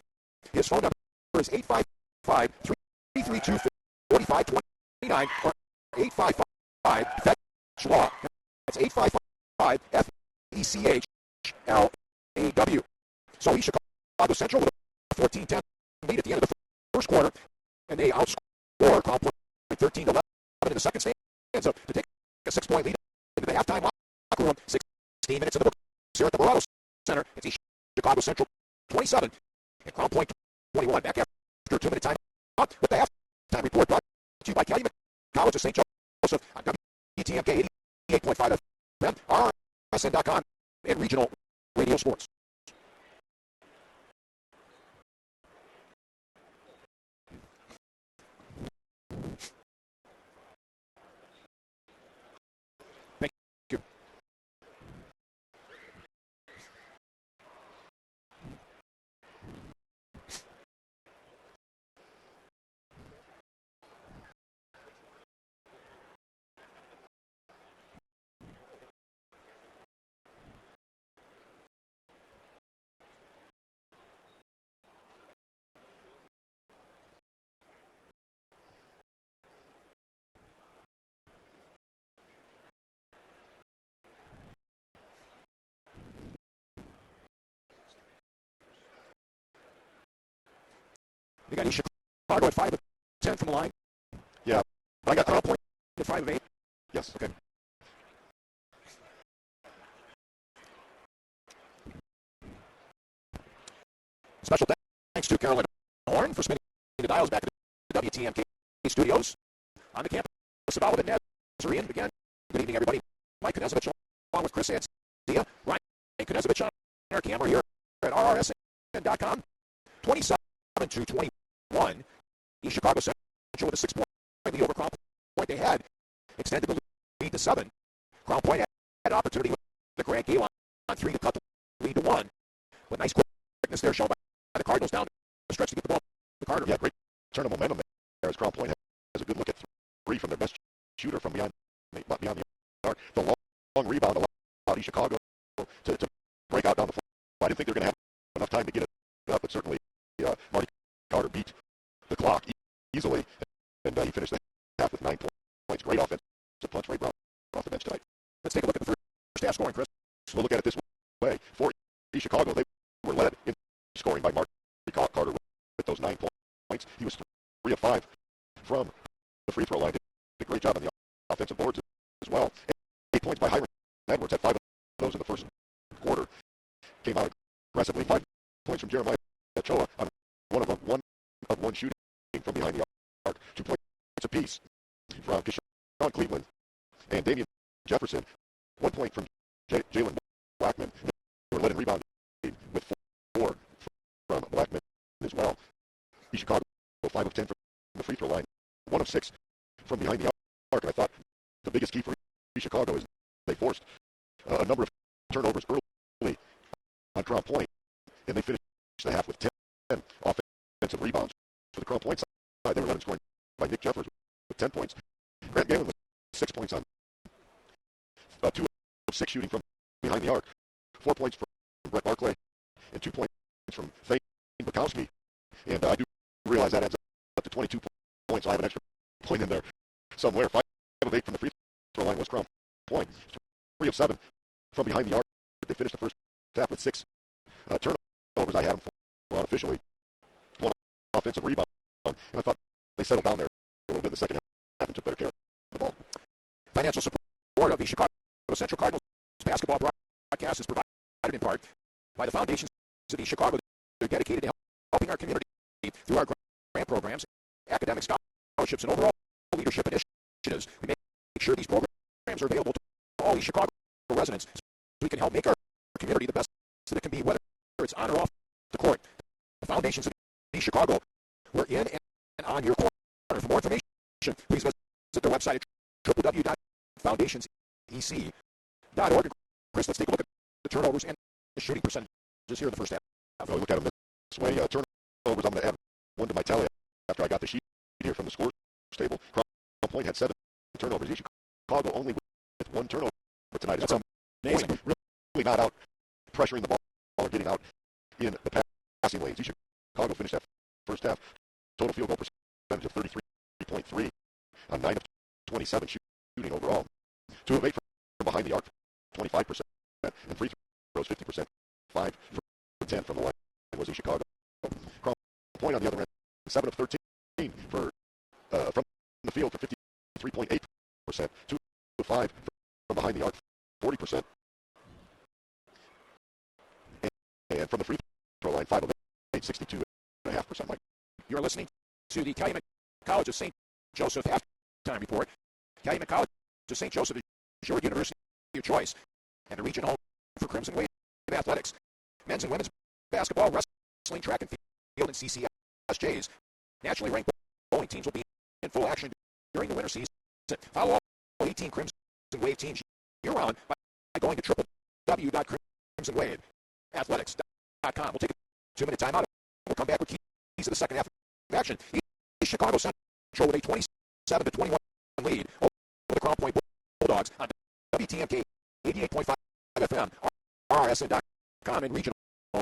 His phone number is 855-332-4529 or 855-FETCH-LAW. That's 855-FECHLAW. So East Chicago Central with a 14-10 lead at the end of the first quarter, and they outscore Crown Point 13-11 in the second stanza to take a 6-point lead into the halftime locker room. 16 minutes in the books here at the Barado Center. It's East Chicago Central 27 and Crown Point 21. Back after a 2-minute time out with the halftime report brought to you by Calumet College of St. Joseph on WTMK 88.5 FM, RSN.com, and Regional Radio Sports. Thank you. We got East Chicago at 5 of 10 from the line. Yeah. I got Crown Point at 5 of 8. Yes. Okay. Special thanks to Carolyn Horn for spinning the dials back at the WTMK studios on the campus of Olivet Nazarene. Again, Good evening, everybody. Mike Knezovich along with Chris Anzia. Ryan Knezovich on our camera here at RRSN.com. 27-21. East Chicago Central with a 6-point lead over Crown Point. They had extended the lead to 7. Crown Point had an opportunity with the Grant Gale on 3 to cut the lead to 1. But nice quickness there shown by the Cardinals down the stretch to get the ball to Carter. Yeah, great turn of momentum there as Crown Point has a good look at 3 from their best shooter from beyond the arc. The long rebound allowed East Chicago to break out down the floor. I didn't think they were going to have enough time to get it up, but certainly Marty Carter beat the clock easily, and he finished the half with 9 points. Great offense. To punch right off the bench tonight. Let's take a look at the first half scoring, Chris. We'll look at it this way. For East Chicago, they were led in scoring by Marty Carter with those 9 points. He was 3 of 5 from the free throw line. Did a great job on the offensive boards as well. 8 points by Hiram Edwards. Had 5 of those in the first quarter. Came out aggressively. 5 points from Jeremiah Ochoa on one of one shooting from behind the arc. 2 points apiece from Keshawn Cleveland and Damian Jefferson. 1 point from Jalen Blackman. They were led in rebounding with 4 from Blackman as well. East Chicago 5 of 10 from the free throw line. 1 of 6 from behind the arc. And I thought the biggest key for East Chicago is they forced a number of turnovers early on Crown Point, and they finished the half with 10 offensive rebounds. For the Crown Point side, they were led in scoring by Nick Jeffers with 10 points. Grant Galen with 6 points on 2 of 6 shooting from behind the arc. 4 points from Brett Barclay and 2 points from Thane Bukowski. And I do realize that adds up to 22 points. So I have an extra point in there somewhere. 5 of 8 from the free throw line was Crown Point. 3 of 7 from behind the arc. They finished the first half with 6 turnovers. I had them for unofficially. 1 offensive rebound. And I thought they settled down there a little bit in the second half and took better care of the ball. Financial support of the Chicago Central Cardinals basketball broadcast is provided in part by the foundations of the Chicago. They're dedicated to helping our community through our grant programs, academic scholarships, and overall leadership initiatives. We make sure these programs are available to all East Chicago residents so we can help make our community the best that it can be, whether it's on or off the court. The foundations of East Chicago, we're in and on your corner. For more information, please visit their website at www.foundationsec.org. Chris, let's take a look at the turnovers and the shooting percentages here in the first half. I'll look at them this way. Turnovers, I'm going to add 1 to my tally after I got the sheet here from the scores table. Crown Point had 7 turnovers. East Chicago only with 1 turnover tonight. That's amazing. Point really not out pressuring the ball or getting out in the passing lanes. East Chicago finished that first half. Total field goal percentage of 33.3 on 9 of 27 shooting overall. 2 of 8 from behind the arc, 25%, and free throws 50%. 5 for 10 from the line was East Chicago. Crown Point on the other end, 7 of 13 for from the field for 53.8%. 2 of 5 from behind the arc, 40%. And from the free throw line, 5 of 8, 62.5%. Mike. You're listening to the Calumet College of St. Joseph halftime report. Calumet College of St. Joseph is your university of choice and the region home for Crimson Wave athletics, men's and women's basketball, wrestling, track and field, and CCSJs. Nationally ranked bowling teams will be in full action during the winter season. Follow all 18 Crimson Wave teams year-round by going to www.crimsonwaveathletics.com. We'll take a 2-minute timeout. We'll come back with keys to the second half of action. East Chicago Central with a 27-21 lead over the Crown Point Bulldogs on WTMK 88.5 FM, RSN.com, and regional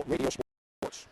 radio sports.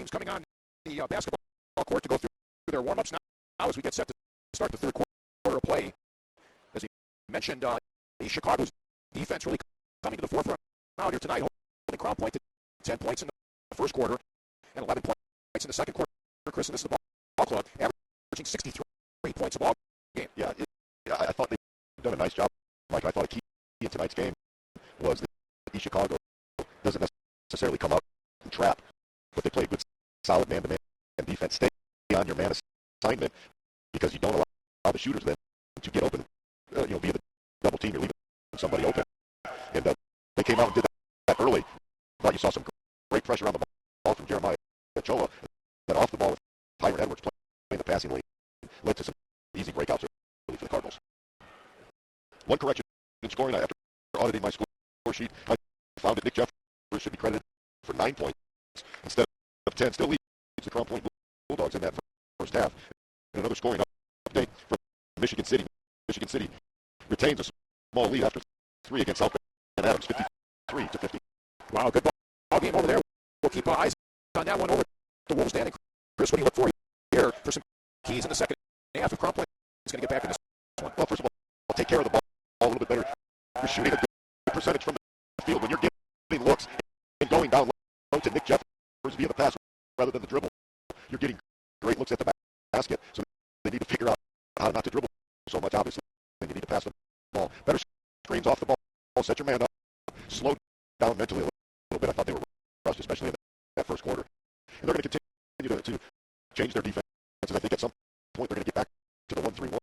teams coming on the basketball court to go through their warm-ups now as we get set to start the third quarter of play. As he mentioned, Chicago's defense really coming to the forefront out here tonight, holding Crown Point to 10 points in the first quarter and 11 points in the second quarter. Chris, and this is the ball club, averaging 63 points a ball game. Yeah, I thought they've done a nice job. Like, I thought a key in tonight's game was that East Chicago doesn't necessarily come out and trap, but they play good, solid man-to-man defense. Stay on your man assignment because you don't allow the shooters then to get open. Via the double team, you're leaving somebody open. And they came out and did that early. Thought you saw some great pressure on the ball from Jeremiah Ochoa. Then off the ball with Tyron Edwards playing the passing lane led to some easy breakouts early for the Cardinals. One correction in scoring after auditing my score sheet, I found that Nick Jeffers should be credited for 9 points instead of 10. Still leads the Crown Point Bulldogs in that first half. And another scoring update from Michigan City. Michigan City retains a small lead after 3 against South Bend Adams, 53-50. Wow, good ball game over there. We'll keep our eyes on that one over the Wolves' standing. Chris, what do you look for here for some keys in the second half if Crown Point is going to get back in this one? Well, first of all, take care of the ball a little bit better. You're shooting a good percentage from the field when you're getting looks and going down low to Nick Jeffers via the pass rather than the dribble. You're getting great looks at the basket, so they need to figure out how not to dribble so much, obviously. And you need to pass the ball. Better screens off the ball. Set your man up. Slow down mentally a little bit. I thought they were rushed, especially in that first quarter. And they're going to continue to change their defense. And I think at some point they're going to get back to the 1-3-1.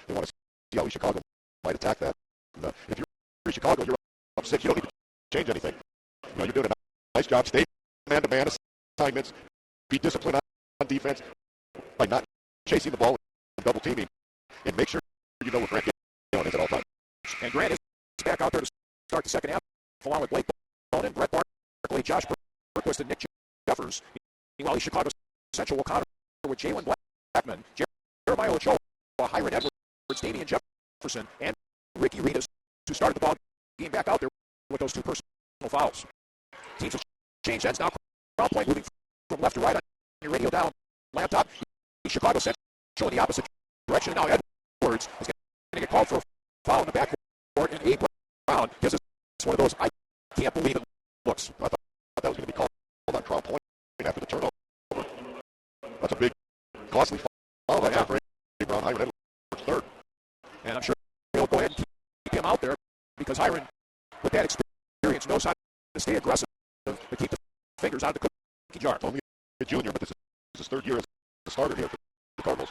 They want to see how East Chicago might attack that. And, if you're East Chicago, you're up 6. You don't need to change anything. You're doing a nice job. Stay man-to-man assignments. Be disciplined on defense by not chasing the ball and double teaming. And make sure you know what Grant Galen is at all times. And Grant is back out there to start the second half, along with Blake Bonin, Brett Barkley, Josh Berquist, and Nick Jeffers. Meanwhile, East Chicago Central will counter with Jalen Blackman, Jeremiah Ochoa, Hiron Edwards, Damian Jefferson, and Ricky Ritas, who started the ball game back out there with those 2 personal fouls. Teams have changed ends now. Crown Point moving from left to right on your radio down laptop. East Chicago Central in the opposite direction. Now Edwards is going to get called for a foul in the backcourt, and Abe Brown gives us one of those I can't believe it looks. I thought that was going to be called on Crown Point after the turnover. That's a big, costly foul. That's after Abe Brown, Hiron Edwards third. And I'm sure he'll go ahead and keep him out there because Hiron, with that experience, knows how to stay aggressive to keep the fingers out of the cookie jar. Only a junior, but this is his 3rd year as a starter here for the Cardinals.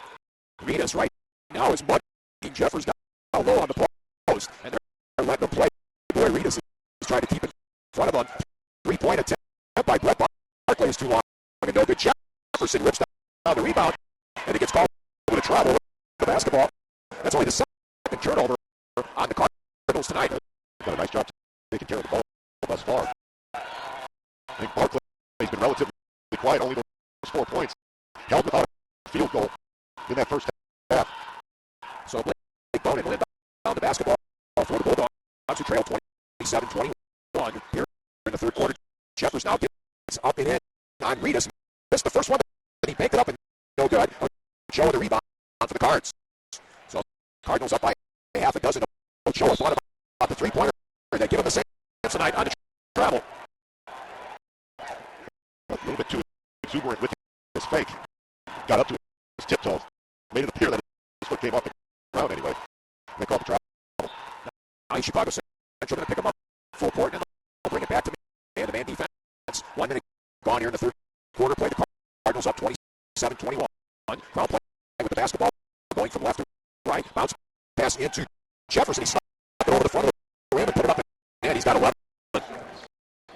Ritas right now is mugging Jeffers down low on the post, and they're letting him play. Boy, Ritas is trying to keep in front of a 3-point attempt by Brett Barkley is too long. And no good. Jefferson rips down the rebound, and it gets called over to travel with the basketball. That's only the second turnover on the Cardinals tonight. They've done a nice job taking care of the ball thus far. I think Barkley has been relatively quiet, only those 4 points. Held without a field goal in that first half. So Blake Bonin will inbound the basketball for the Bulldogs, who trail 27-21 here in the third quarter. Jeffers now gets up and in on Ritas. Missed the first one, but he banked it up and no good. Ochoa the rebound for the Cards. So Cardinals up by half a dozen. Ochoa thought about the 3-pointer. They give him the same tonight on the travel. A little bit too exuberant with his fake. Got up to his tiptoes. Made it appear that his foot came off the ground anyway. They called the travel. Now Chicago Central going to pick him up full court and they'll bring it back to man-to-man defense. 1 minute gone here in the third quarter. Play the Cardinals up 27-21. Crown Point with the basketball going from left to right. Bounce pass into Jefferson. He slapped it over the front of the rim and put it up, and he's got 11.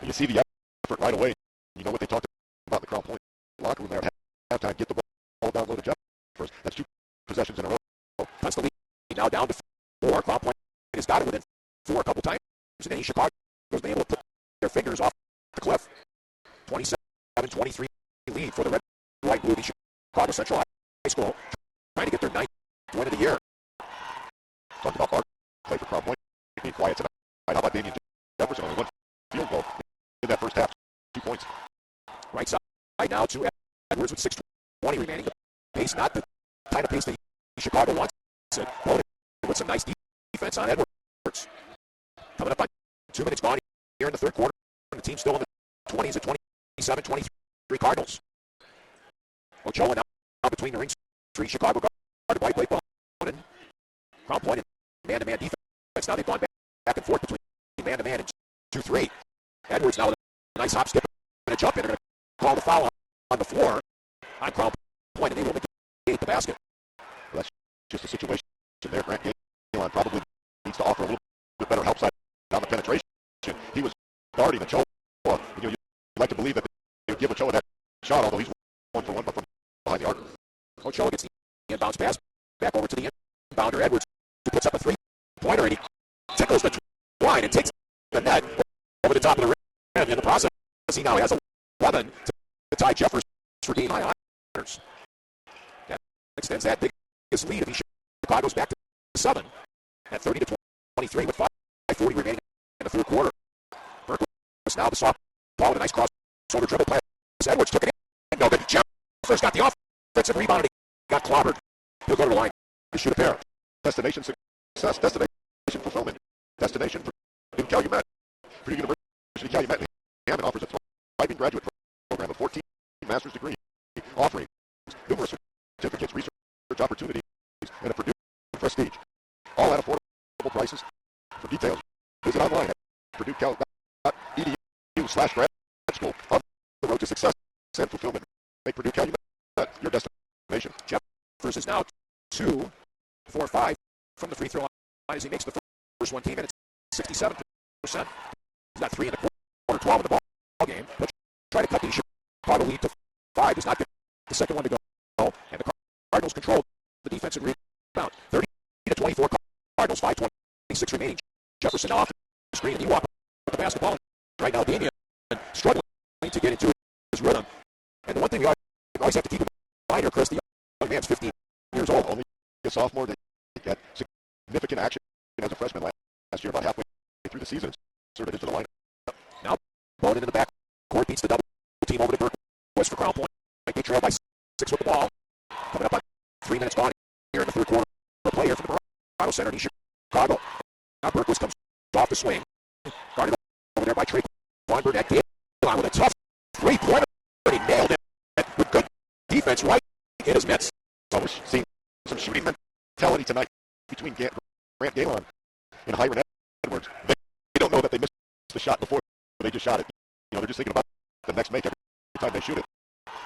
You see the effort right away. You know what they talked about in the Crown Point locker room there at halftime. Get the ball down low to Jeffers. That's 2 possessions in a row. That's the lead now down to 4. Crown Point has got it within 4 a couple times, and then Chicago was able to put their fingers off the cliff. 27-23 lead for the red, white, blue Chicago Central High School, trying to get their 9th win of the year. Talked about Clark, play for Crown Point, being quiet tonight. How about Damian Jefferson? Only 1 field goal in that first half, 2 points. Right side right now to Edwards with 6:20 remaining. The pace, not the kind of pace that Chicago wants. Bowden with some nice defense on Edwards. Coming up on 2 minutes gone here in the third quarter. And the team's still in the 20s at 27-23 Cardinals. Ochoa now between the rings. 3 Chicago guarded by Blake Bowden. Crown Point and man-to-man defense. Now they've gone back and forth between man-to-man and 2-3. Edwards now with a nice hop, skip, and a jump in. They're going to call the foul on the floor on Crown Point, and they will negate the basket. Well, that's just a situation there. Grant Gaylon probably needs to offer a little bit better help side on the penetration. He was guarding Ochoa. You'd like to believe that they would give Ochoa that shot, although he's 1 for 1 but from behind the arc. Ochoa gets the inbounds pass back over to the inbounder. Edwards, who puts up a three-pointer, and he tickles the line and takes the net over the top of the rim. And in the process, he now has 11 to tie Jeffers for game high honors. That extends that biggest lead. If he Chicago's back to 7 at 30-23 with 5:40 remaining in the third quarter. Berkowitz now the soft ball with a nice crossover dribble pass. Edwards took it in. No good. Jeffers got the offensive rebound and he got clobbered. He'll go to the line to shoot a pair. Destination success. Destination fulfillment. Destination Purdue Calumet. Purdue University Calumet in Hammond offers a thriving graduate program of 14 master's degrees, offering numerous certificates, research opportunities, and a Purdue prestige. All at affordable prices. For details, visit online at purduecal.edu/grad school. On the road to success and fulfillment. Make Purdue Calumet your destination. Jeffers is now 2 for 5 from the free throw line as he makes the first one. Team at 67%. He's got 3 in the quarter, 12 in the ball game. He'll try to cut the Chicago lead to 5. Does not get the second one to go. And the Cardinals control the defensive rebound. 30-24 Cardinals, 5:26 remaining. Jefferson off the screen, and he walks the basketball. Right now, Damian struggling to get into his rhythm. And the one thing you always have to keep in mind here, Chris, the young man's 15 years old. Only a sophomore that got significant action as a freshman last year, about halfway through the season, inserted into the lineup. Now, Bowden in the back court beats the double team over to Berkowitz for Crown Point. They trail by 6 with the ball. Coming up on 3 minutes gone here in the third quarter. A player from the Colorado Center in Chicago. Now Berkowitz comes off the swing. Guarded over there by Trey Burnett. Gaylon with a tough three-pointer. He nailed it with good defense right in his mitts. So we're seeing some shooting mentality tonight between Grant Gaylon and Hiram Edwards. They don't know that they missed the shot before they just shot it. They're just thinking about the next make every time they shoot it.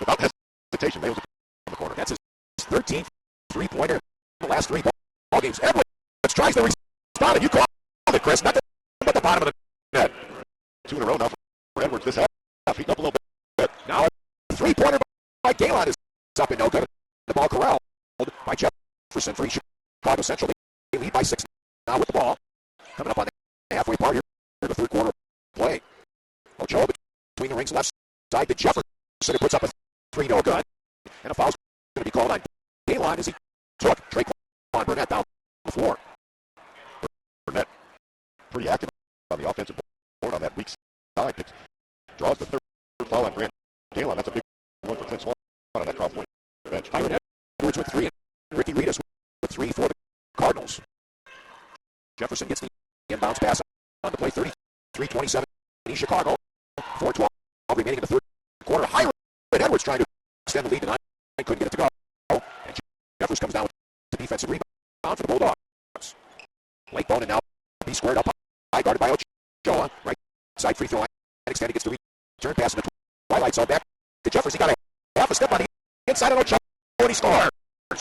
Without hesitation, nails it in the corner. That's his 13th three-pointer in the last 3 ball games. Edwards tries to respond, and you call it, Chris. Nothing but the bottom of the net. 2 in a row now for Edwards this half. Heating up a little bit. Now a three-pointer by Gaylon is up and no good. The ball corralled by Jefferson for Chicago Central. They lead by 6 now with the ball. Coming up on the halfway part here in the third quarter play. Ochoa between the rings left side to Jefferson. He puts up a 3, no good. And a foul's going to be called on Gaylon as he took Trey Burnett down the floor. Burnett pretty active on the offensive board on that weak side. Draws the third foul on Grant Gaylon. That's a big one for Clint Swan on that Crown Point bench. Hiram Edwards with 3 and Ricky Ritas with 3 for the Cardinals. Jefferson gets the inbounds pass on the play. 33-27 in Chicago. 4:12 remaining in the third quarter. Hiram Edwards trying to extend the lead tonight. Couldn't get it to go. And Jeffers comes down with the defensive rebound for the Bulldogs. Blake Bowden now be squared up high, guarded by Ochoa. Right side free throw line. Extended, gets the return pass in the twilight zone. Back to Jeffers. He got a half a step on the inside of Ochoa, and he scores. I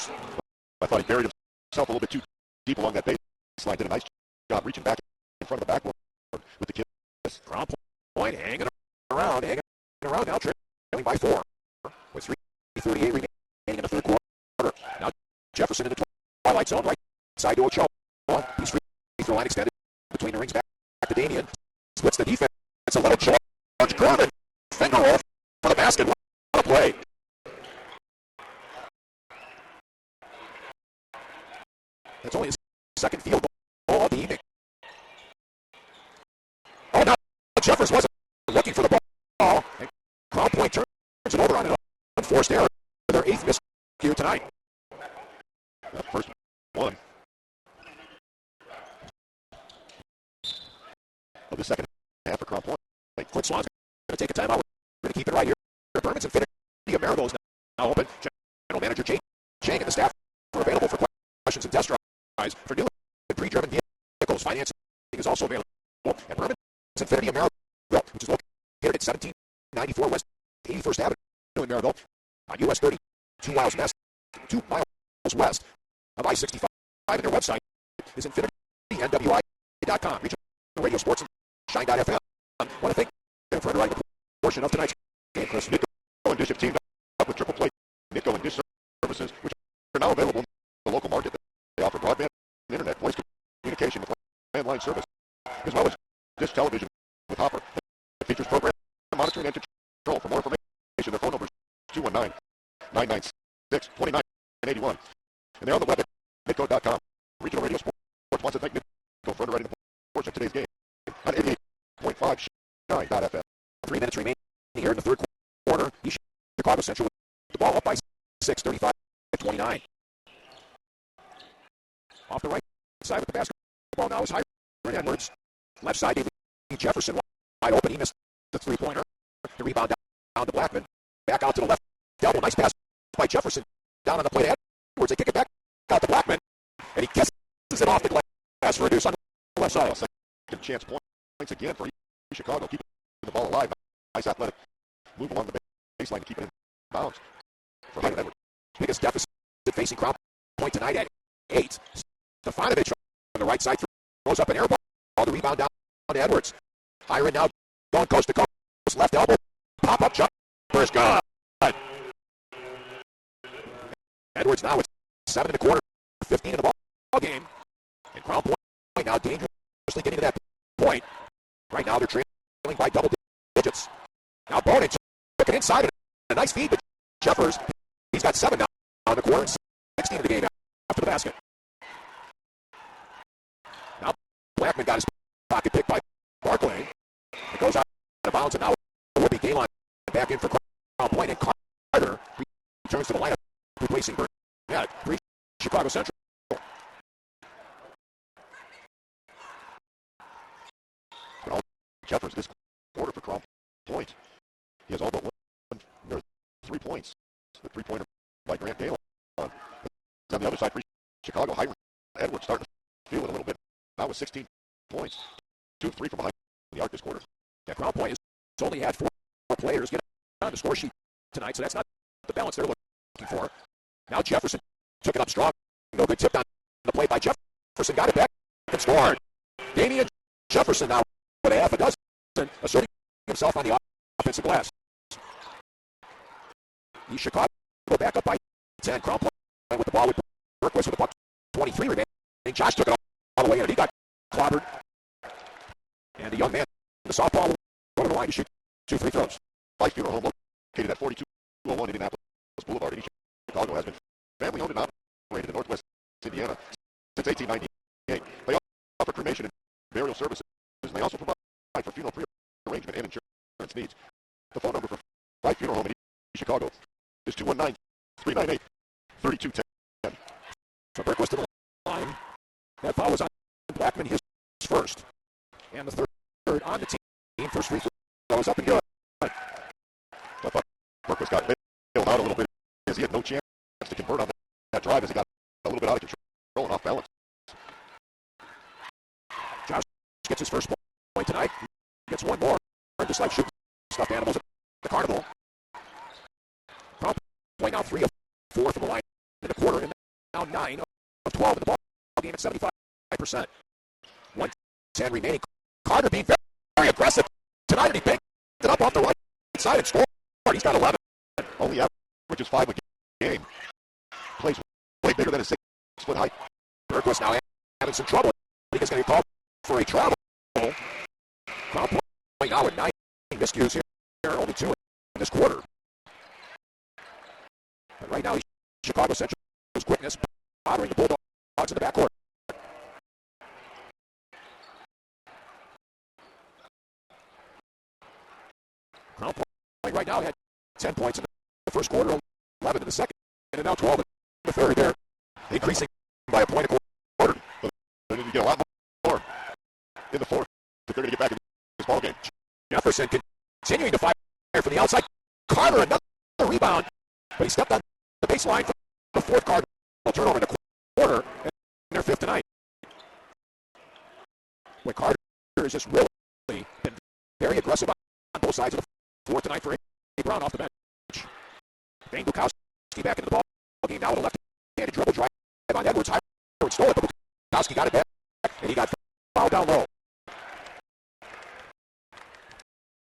thought he buried himself a little bit too deep along that baseline. Did a nice job reaching back in front of the backboard with the kiss. Crown Point hanging around now, trailing by 4 with 3:38 remaining in the third quarter. Now Jefferson in the twilight zone, right side to Ochoa. He's free throw line extended between the rings, back to Damian. Splits the defense. It's a little George Gervin. Finger roll for the basket. What a play. That's only his second field goal of the evening. Oh, now Jeffers wasn't looking for the ball. And Crown Point turns it over on an forced error, their 8th miscue tonight. First one of the second half for Crown Point. Clint Swan's going to take a timeout. We're going to keep it right here. Berman's Infinity of Maryville is now open. General Manager Jane Chang and the staff are available for questions and test drives for new and pre-driven vehicles. Financing is also available at Berman's Infinity of Maryville, which is located at 1794 West 81st Avenue in Maryville on US 30, 2 miles west of I-65. And their website is infinitynwi.com. Regional Radio Sports and Shine.fm. I want to thank them for underwriting the portion of tonight's game, Chris. Nitco and Dish have teamed up with Triple Play Nitco and Dish services, which are now available in the local market. They offer broadband and internet voice communication with landline service, as well as Dish television with Hopper. It features program monitoring and control. For more information, their phone number is 219-996-2981. And they're on the web at nitco.com. Regional Radio Sports wants to thank Nitco for underwriting the portion of today's game on 88.5 Shine.fm. 3 minutes remaining here in the third quarter. Chicago Central with the ball up by 6, 35-29. Off the right side with the basketball now is Hiram Edwards. Left side, David Jefferson wide open. He missed the three-pointer. The rebound down to Blackman. Back out to the left elbow. Nice pass by Jefferson. Down on the play to Edwards. They kick it back out to Blackman. And he kisses it off the glass for a deuce on the left side. Second chance points again for Chicago. Keeping the ball alive. Nice athletic move along the baseline to keep it in bounds for Hiram Edwards. Biggest deficit facing Crown Point tonight at 8. Stefanovic on the right side throws up an air ball. The rebound down to Edwards. Hiram now going coast to coast. Left elbow. Pop-up jumper is good. Edwards now with 7 1/4, 15 in the ball game. And Crown Point now dangerously getting to that point. Right now they're trailing by double digits. Now Bonin took it inside and a nice feed, but Jeffers, he's got 7 now in the quarter and 16 in the game after the basket. Now Blackman got his pocket picked by Barclay. It goes out of bounds, and now it will be Galen back in for Crown Point, and Carter returns to the lineup, replacing Burnett. Chicago Central. Jeffers this quarter for Crown Point. He has all but one. There are 3 points. The three-pointer by Grant Galen. On the other side for Chicago, Hiram Edwards starting to feel it a little bit. Now with 16 points. 2 of 3 from behind the arc this quarter. Yeah, Crown Point has only had 4 players get on the score sheet tonight, so that's not the balance they're looking for. Now Jefferson took it up strong. No good tip on the play by Jefferson. Got it back and scored. Damian Jefferson now with a half a dozen, asserting himself on the offensive glass. The Chicago back up by 10. Crown Point with the ball with Berquist with the buck. 23 remaining. Josh took it all the way in, and he got clobbered. And the young man, the softball, over the line to shoot 2 free throws. Life Funeral Home located at 4201 Indianapolis Boulevard in Chicago has been family owned and operated in Northwest Indiana since 1898. They offer cremation and burial services, and they also provide for funeral pre-arrangement and insurance needs. The phone number for Life Funeral Home in Chicago is 219-398-3210. So Berquist to the line. That foul was on Blackman, his first. And the third on the team. First free throw is up and good. I thought Berquist got bailed out a little bit as he had no chance to convert on that drive as he got a little bit out of control and off balance. Josh gets his first point tonight. He gets one more. Just like shooting stuffed animals at the carnival. Crown Point now 3 of 4 from the line in the quarter, and now 9 of 12 in the ball game at 75%. 1:10 remaining. Carter being very, very aggressive tonight, and he picked it up off the right side and scored. He's got 11. Only averages 5 a game. Plays way bigger than a 6-foot height. Berquist now having some trouble. I think he's going to get called for a travel. Crown Point now with 9 miscues here. Only 2 in this quarter. But right now, Chicago Central's quickness bothering the Bulldogs in the backcourt. Crown Point right now had 10 points in the first quarter, 11 in the second, and now 12 in the third. They're increasing by a point a quarter. But they need to get a lot more in the fourth if they're going to get back in this ball game. Jefferson continuing to fire from the outside. Carter, another rebound, but he stepped on the baseline for the fourth Cardinal turnover in the quarter, and they're fifth tonight. Boy, Carter has just really been very aggressive on both sides of the floor tonight for A. Brown off the bench. Dane Bukowski back into the ball game now with a left-handed dribble drive on Edwards. Howard stole it, but Bukowski got it back, and he got fouled down low.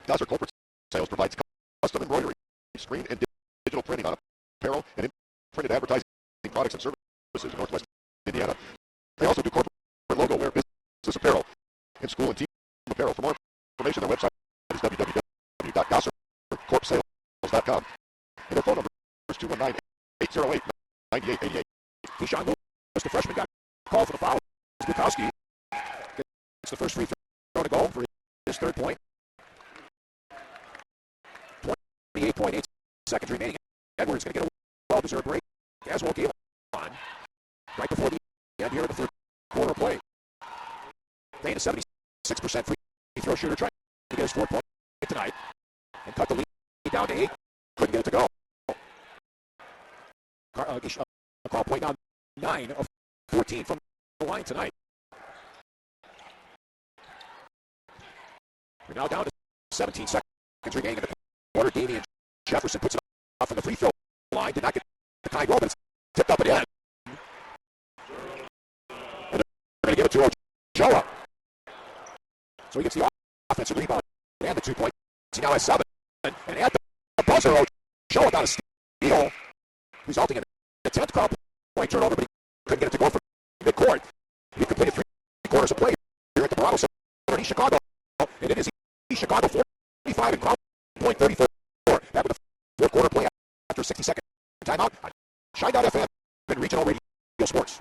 Gosser Corporate Sales provides custom embroidery, screen and digital printing on apparel and printed advertising products and services in Northwest Indiana. They also do corporate logo wear, business apparel, and school and team apparel. For more information, their website is www.gossercorpsales.com. And their phone number is 219-808-9888. Keyshawn Lewis, the freshman, got called for the foul. Bukowski gets the first free throw to go for his third point. 28.8 seconds remaining. Edwards going to get a well-deserved break. As well gave on right before the end here of the third quarter play. Paying a 76% free throw shooter trying to get his fourth point tonight and cut the lead down to 8. Couldn't get it to go. Carl Point now 9 of 14 from the line tonight. We're now down to 17 seconds remaining in the quarter. Damian Jefferson puts it up from the free throw line. Did not get the time well, but it's tipped up again. And they're going to give it to Ochoa. So he gets the offensive rebound and the 2 points. He now has 7. And at the buzzer, Ochoa got a steal, resulting in a 10th Crown Point turnover, but he couldn't get it to go from midcourt. He completed 3 quarters of play here at the Bravos Center in East Chicago. And it is East Chicago 45 and Crown Point 34. Back with the fourth quarter play after a 60-second timeout on Shine.fm and Regional Radio Sports.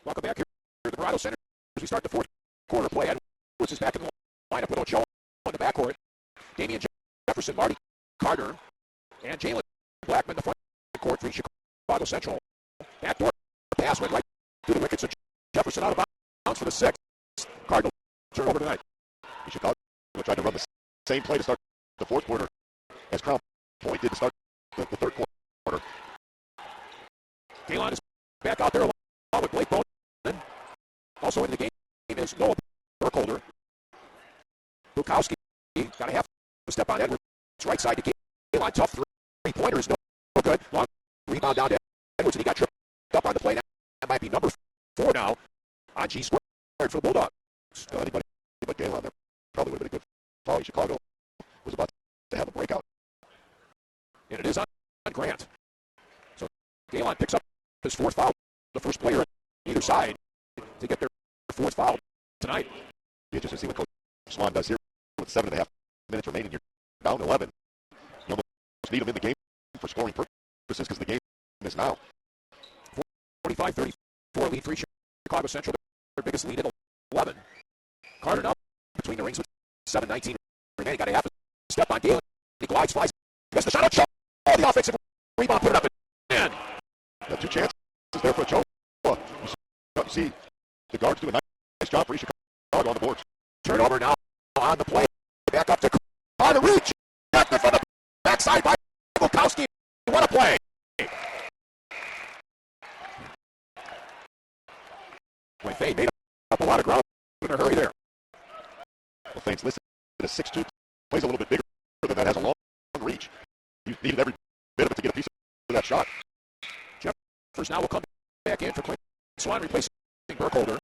Welcome back here at the Bravos Center as we start the fourth quarter play. Edwards is back in the lineup with Ochoa in the backcourt. Damian Jefferson, Marty Carter, and Jalen Blackman, the front court for Chicago Central. Backdoor pass went right through the wickets of Jefferson out of bounds for the 6th. Cardinal turnover tonight. Chicago tried to run the same play to start the fourth quarter as Crown Point did to start the third quarter. Kalon is back out there along with Blake Bowman. Also in the game is Noah Burkholder. Bukowski got a half a step on Edwards. Right side to Kalon. Tough three-pointers. No good. Long rebound down to Edwards, and he got tripped up on the play. That might be number 4 now on G squared for the Bulldogs. Anybody but Kalon there probably would have been a good foul. Chicago was about to have a breakout. And it is on Grant. So Kalon picks up his 4th foul. The first player on either side to get their 4th foul tonight. Be interesting to see what Coach Swan does here with 7.5 minutes remaining. You're down 11. You almost need him in the game for scoring purposes because the game is now. 45-34 lead for Chicago Central. Their biggest lead at 11. Carter now between the rings with 7:19 remaining. Got a half a step on Galen. He glides, flies, gets the shot out. Oh, the offensive rebound, put it up and in. Got 2 chances there for Ochoa. see the guards do a nice job for East Chicago on the boards. Turnover now on the play. Back up to on the reach. After from the backside by Bukowski. What a play. Boy, Thane made up a lot of ground in a hurry there. Well, Thane's listed at a 6'2", plays a little bit bigger than that, has a long reach. You needed every bit of it to get a piece of that shot. Jeffers now will come back in for Clint Swan, replacing Burkholder.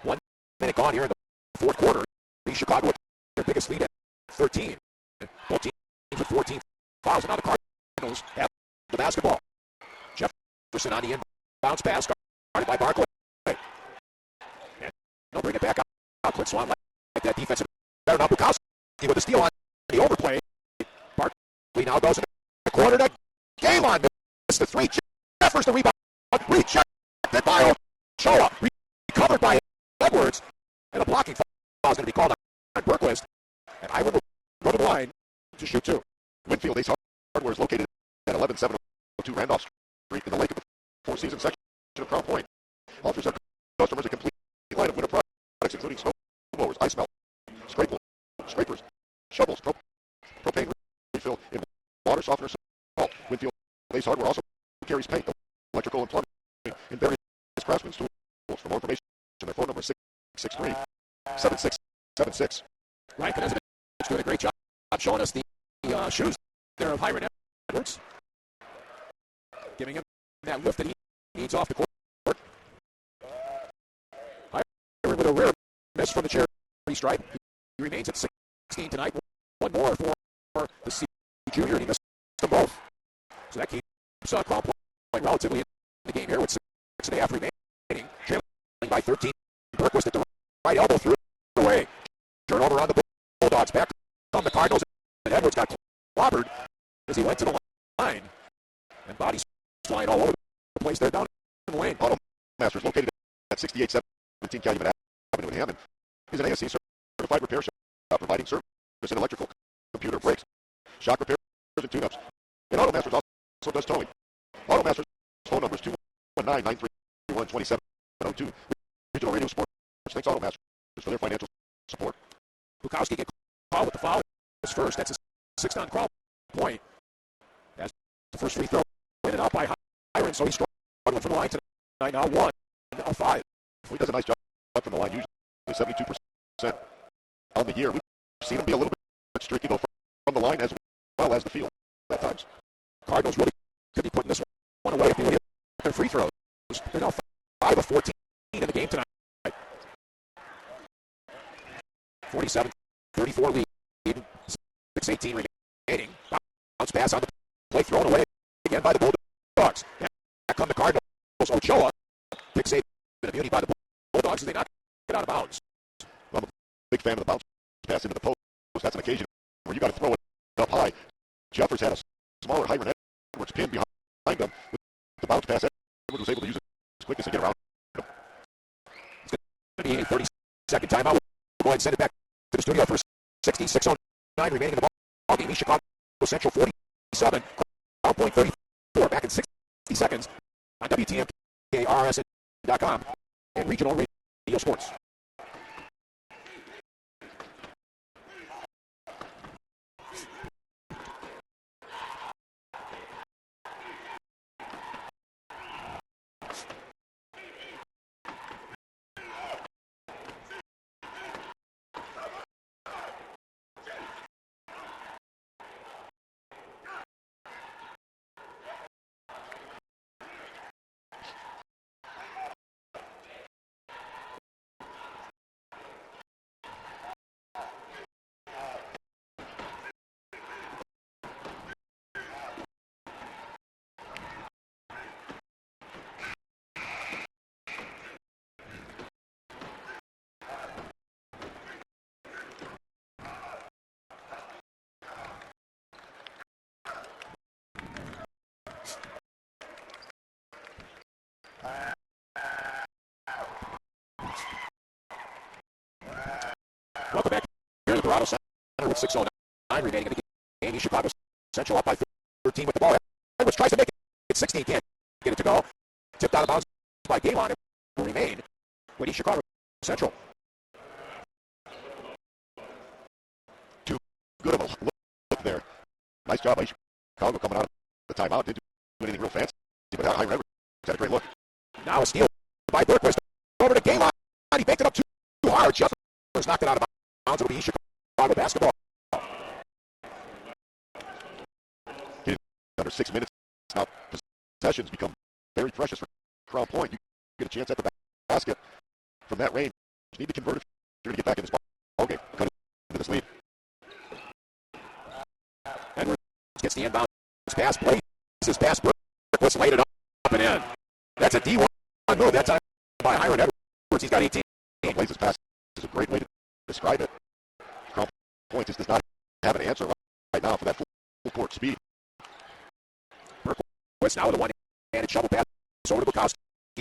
1 minute gone here in the fourth quarter. Chicago with their biggest lead at 13. Both teams with 14 fouls. And now the Cardinals have the basketball. Jefferson on the inbounds pass, guarded by Barkley. And they'll bring it back out. Clint Swan like that defensive better now. Bukowski with the steal on the overplay. Barkley now goes in the corner to game on. Missed the three. Jeffers the rebound. Rejected by Ochoa. Recovered by Edwards. And a blocking foul is going to be called on Berquist. And Iowa will go to the line to shoot two. Winfield Ace Hardware is located at 11702 Randolph Street in the Lake of the Four Seasons section of Crown Point. Offers our customers a complete line of winter products, including snow blowers, ice melt, scrapers, shovels, propane refill, and water softener. Salt. Winfield Ace Hardware also carries paint, electrical, and plumbing, and various craftsman's tools. For more information, their phone number is 663-7676. Ryan Knezevich doing a great job showing us the shoes there of Hiram Edwards. Giving him that lift that he needs off the court. Hiram with a rare miss from the charity stripe. He remains at 16 tonight. One more for the C junior, and he missed them both. So that keeps Crown Point relatively in the game here with 6.5 remaining. Trailing by 13. Berquist at the right elbow through away. Turnover on the Bulldogs. Back on the Cardinals. And Edwards got clobbered as he went to the line. And bodies flying all over the place there down in the lane. Auto Masters located at 6817 Calumet Avenue in Hammond is an ASC certified repair shop providing service in electrical, computer, brakes, shock repairs, and tune-ups. And Auto Masters also does towing. Auto Masters phone number is 219-931-2702. Regional Radio Sports thanks Auto Masters for their financial support. Bukowski gets called with the foul. His first. That's a 6th on Crown Point. As the first free throw in and out by Hiram, so he's struggling from the line tonight. Now 1 of 5. He does a nice job from the line, usually 72% on the year. We've seen him be a little bit streaky though from the line as well as the field at times. Cardinals really could be putting this one away if they hit their free throws. They're now 5 of 14 in the game tonight. 47-34 lead. 6:18 remaining. Bounce pass on the play, thrown away again by the Bulldogs. Back come the Cardinals. Ochoa picks a bit of beauty by the Bulldogs as they knock it out of bounds. I'm a big fan of the bounce pass into the post. That's an occasion where you got to throw it up high. Jeffers had a smaller Hiram Edwards pinned behind him. With the bounce pass, Edwards was able to use it as quick as to get around him. It's going to be a 30-second timeout. We'll go ahead and send it back to the studio for 66:09 remaining in the ball game. Chicago Central 47, Crown Point 34. Back in 60 seconds on WTMKRSN.com and Regional Radio Sports. Welcome back here to the Dorado Center with 6:09 remaining in the game. Chicago Central up by 13 with the ball. Edwards tries to make it 16, can't get it to go. Tipped out of bounds by Galen. It will remain with East Chicago Central. Too good of a look there. Nice job by Chicago coming out of the timeout. Didn't do anything real fancy, but Hiram Edwards had a great look. Now a steal by Berquist. Over to Galen. He banked it up too hard. Jeffers knocked it out of bounds. It'll be East Chicago basketball. Under 6 minutes now, possessions become very precious for Crown Point. You get a chance at the basket from that range. You need to convert it if you're going to get back in this ball game. Cut into this lead. Edwards gets the inbound pass. Plays his pass. Berquist laid it up and in. That's a D1 move. That time by Hiram Edwards. He's got 18. Plays his pass is a great way to describe it. Crown Point just does not have an answer right now for that full court speed. Berquist now with a one-handed shovel pass over to Bukowski.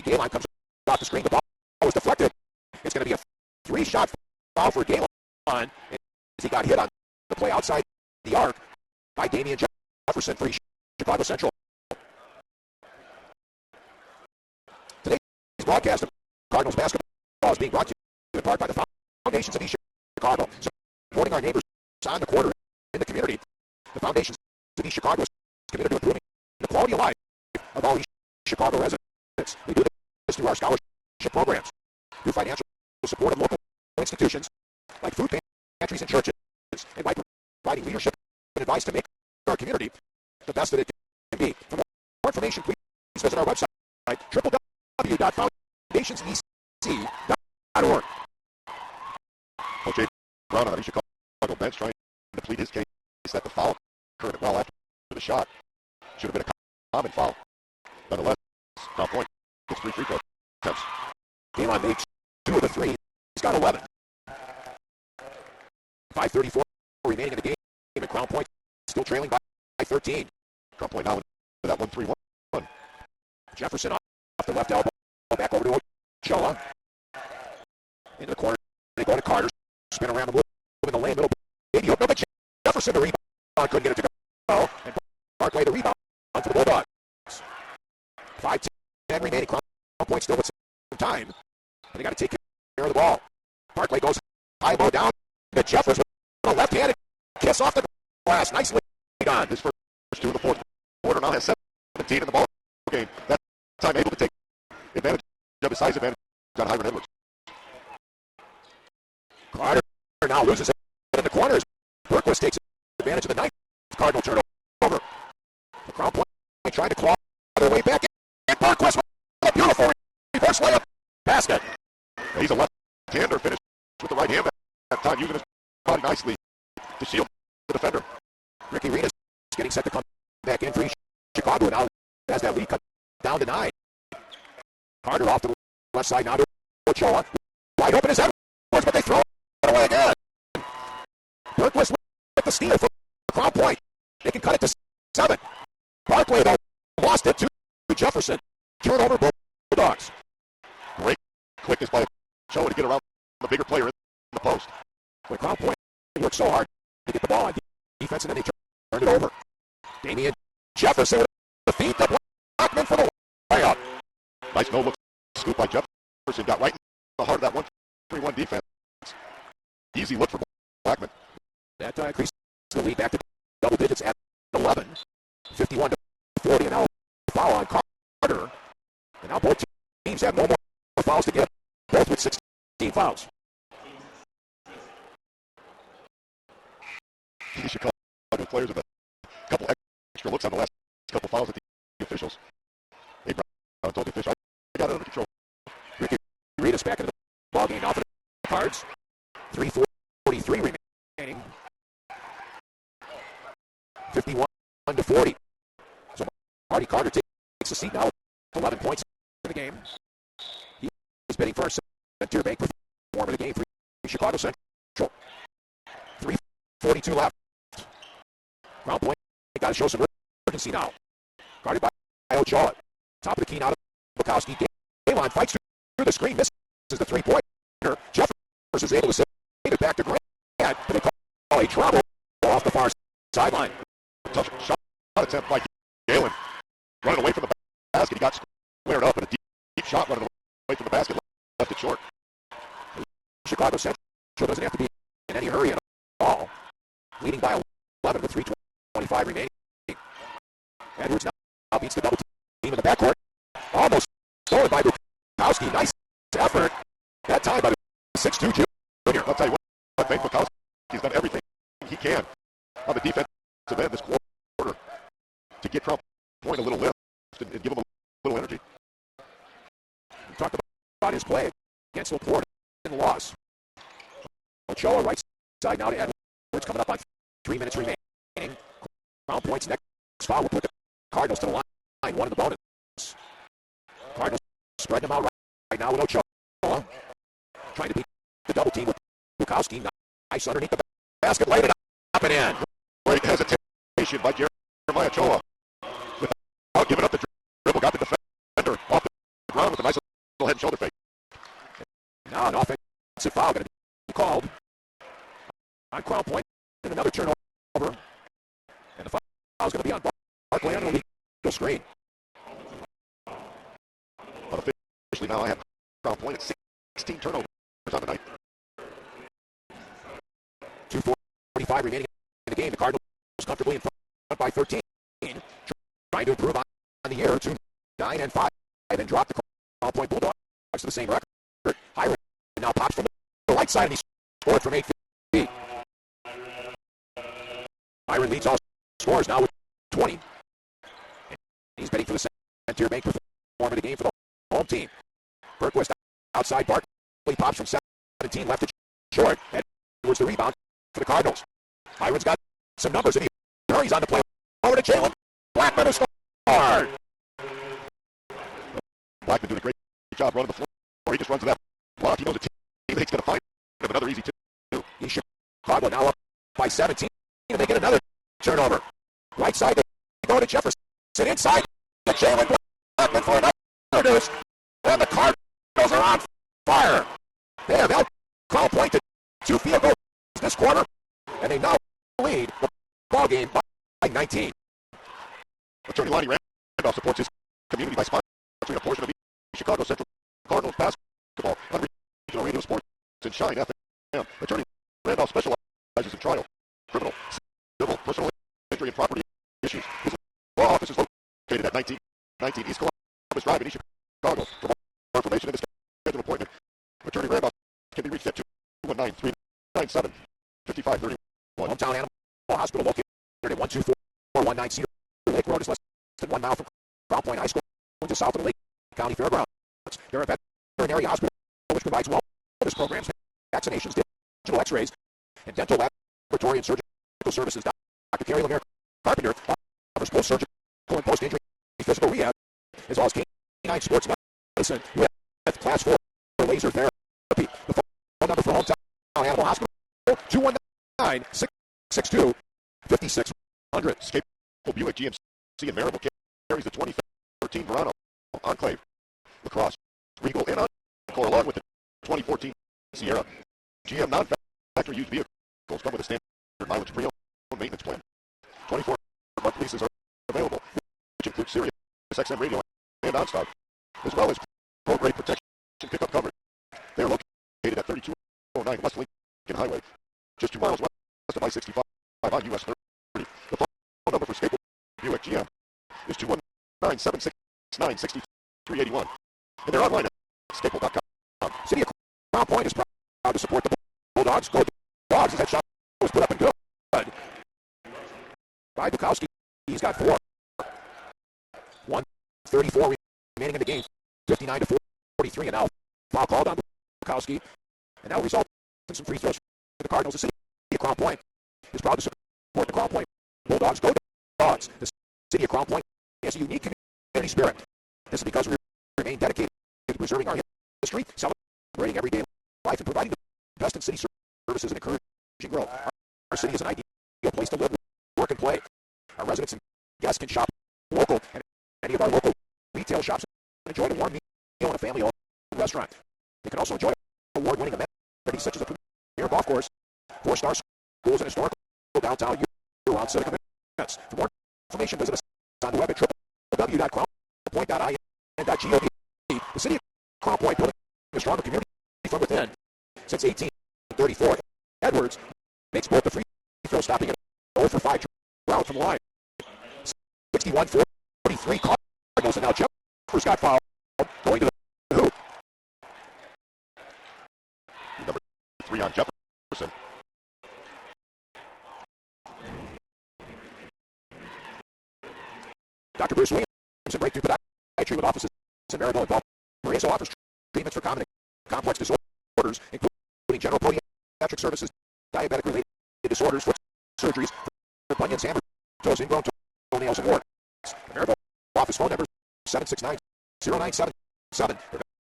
Galen comes off the screen. The ball was deflected. It's going to be a three-shot foul for Galen. He got hit on the play outside the arc by Damian Jefferson for Chicago Central. Today's broadcast of Cardinals basketball is being brought to you in part by the Foundations of East Chicago, supporting our neighbors on the quarter in the community. The Foundations of East Chicago is committed to improving the quality of life of all East Chicago residents. We do this through our scholarship programs, through financial support of local institutions like food pantries and churches, and by providing leadership and advice to make our community the best that it can be. For more information, please visit our website, www.foundationsec.org. Coach A. Brown on the Chicago bench trying to plead his case that the foul occurred well after the shot. Should have been a common foul. Nonetheless, Crown Point gets 3 free throw attempts. Galen makes 2 of the 3. He's got 11. 5:34 remaining in the game, and Crown Point still trailing by 13. Crown Point now with that 1-3-1. Jefferson off the left elbow, back over to Ochoa. Into the corner, they go to Carter. Spin around the blue in the lane, middle. Baby hook, no, but Jefferson the rebound. Couldn't get it to go. And Barkley the rebound for the Bulldogs. 5:10 remaining. Crown Point still with some time. And they got to take care of the ball. Barkley goes high low down to Jefferson with a left-handed kiss off the glass. Nicely done. His first 2 in the fourth quarter now has 17 in the ball game. That time able to take advantage of his size advantage on Hiram Edwards. Carter now loses it in the corners. Berquist takes advantage of the ninth Cardinal turnover. The Crown Point trying to claw their way back in. And Berquist with a beautiful reverse layup basket. He's a left-hander, finished with the right hand that time, using his body nicely to shield the defender. Ricky Reed is getting set to come back in for Chicago now as that lead cut down to 9. Carter off to the left side now to Ochoa. Wide open is Edwards, but they throw it away again. Berquist with the steal for Crown Point. They can cut it to 7. Barkley, though, lost it to Jefferson. Turnover, Bulldogs. Great quickness by Ochoa to get around the bigger player in the post. When Crown Point worked so hard to get the ball on defense, and then they turned it over. Damian Jefferson with the feet to Blackman for the layup. Nice no-look scoop by Jefferson. Got right in the heart of that 1-3-1 defense. Easy look for Blackman. That increased the lead back to double digits at 11. 51-40, and now a foul on Carter. And now both teams have no more fouls to get, both with 16 fouls. The Chicago players have a couple extra looks on the last couple fouls at the officials. Hey, Brown told the official, I got it under control. Ricky Reed is back into the ballgame now for the Cards. 3:43 remaining. 51-40. So Marty Carter takes a seat now with 11 points in the game. He is bidding for a center bank performer of the game for Chicago Central. 3:42 left. Crown Point got to show some urgency now. Guarded by Ochoa. Top of the key now to Bukowski. Galen fights through the screen. Misses the three-pointer. Jefferson is able to save it back to Grant. But they call a trouble off the far sideline. Tough shot attempt by Galen. Running away from the basket. He got squared up, and a deep shot running away from the basket. Left it short. Chicago Central doesn't have to be in any hurry at all. Leading by 11 with 3:25 remaining. Edwards now beats the double team in the backcourt. Almost stolen by Bukowski. Nice effort. That time by the 6'2" junior. I'll tell you what, Ben Bukowski's done everything he can on the defensive end this quarter to get Crown Point a little lift and give him a little energy. We talked about his play against LaPorte in the loss. Ochoa right side now to Edwards, coming up on 3 minutes remaining. Crown Point's next foul will put the Cardinals to the line. One in the bonus. Cardinals spread them out right now with Ochoa. Trying to beat the double team with Bukowski. Nice underneath the basket. Laid it up and in. Great hesitation by Jeremiah Ochoa. Without giving up the dribble. Got the defender off the ground with a nice little head and shoulder fake. Now an offensive foul going to be called on Crown Point. And another turnover. And the foul is going to be on Barkley on the legal screen. But officially now I have Crown Point at 16 turnovers on the night. 2:45 remaining in the game. The Cardinals comfortably in front by 13. Trying to improve on the year. 2-9-5 and drop the Crown Point Bulldogs to the same record. Hiron now pops from the right side and he scored from 8 feet. Hiron leads all scores now with 20. And he's bidding for the center bank performer of the game for the home team. Berquist outside. Barkley pops from 17, left it short. Edwards the rebound for the Cardinals. Hiron's got some numbers and he hurries on the play. Over to Jalen Blackman who scored. Blackman doing a great job running the floor. He just runs to that block. He knows the teammate's going to find him another easy two. Chicago now up by 17 and they get another turnover. Right side they go to Jefferson. Inside to Jalen Blackman for another deuce. And the Cardinals are on fire. They have held Crown Point to 2 field goals this quarter, and they now lead the ball game by 19. Attorney Lonnie Randolph supports his community by sponsoring a portion of the Chicago Central Cardinals basketball on regional radio sports and Shine FM. Attorney Randolph specializes in trial, criminal, civil, personal injury, and property issues. His law office is located at 1919 East Columbus Drive in East Chicago. For more information and a scheduled appointment, Attorney Randolph can be reached at 219-397-5531. Hometown Animal Hospital located at 12419 Cedar Lake Road is less than 1 mile from Crown Point High School, to south of the Lake County Fairgrounds. They're a veterinary hospital which provides wellness programs, vaccinations, digital x-rays, and dental laboratory and surgical services. Dr. Carrie Lemaire Carpenter offers post-surgical and post-injury physical rehab, as well as canine sports medicine with class 4 laser therapy. The phone number for Hometown Animal Hospital, 219-662-5600. Staple Buick GMC in Maryville carries the 2013 Verano Enclave, LaCrosse, Regal, and Encore, along with the 2014 Sierra. GM non-factory used vehicles come with a standard mileage pre-owned maintenance plan. 24-month leases are available, which include Sirius XM radio and OnStar, as well as pro-grade protection pickup coverage. They are located at 3209 West Lincoln Highway, just 2 miles west of I-65 on US 30. The phone number for Staple Buick GM is 219-769-6381. And they're online at staple.com. City of Crown Point is proud to support the Bulldogs. Go Dogs as that shot was put up and good. By Bukowski, he's got 4. 1:34 remaining in the game. 59-43, and now foul called on Bukowski. And that will result in some free throws for the Cardinals. The City of Crown Point is proud to support the Crown Point Bulldogs. Go Dogs. The City of Crown Point has a unique community spirit. This is because we remain dedicated to preserving our history, celebrating everyday life, and providing the best in city services and encouraging growth. Our city is an ideal place to live, work, and play. Our residents and guests can shop local at any of our local retail shops and enjoy a warm meal in a family-owned restaurant. They can also enjoy award-winning amenities such as a premier golf course, 4-star schools, and historical downtown year-round civic events. For more information, visit us on the web at www.crownpoint.in.gov. The City of Crown Point, building a stronger community from within. since 1834. Edwards makes both the free throw, stopping at 0 for 5 drought from the line. 61-43 Cardinals, and now Jeffers got fouled going to the hoop. Number 3 on Jefferson. Dr. Bruce Williamson, breakthrough podiatry with offices in Maryville and Valparaiso, offers treatments for common and complex disorders, including general podiatric services, diabetic-related disorders, foot surgeries for bunions, hammers, toes, ingrown toenails, and warts. The Maryville office phone number is 769-0977. The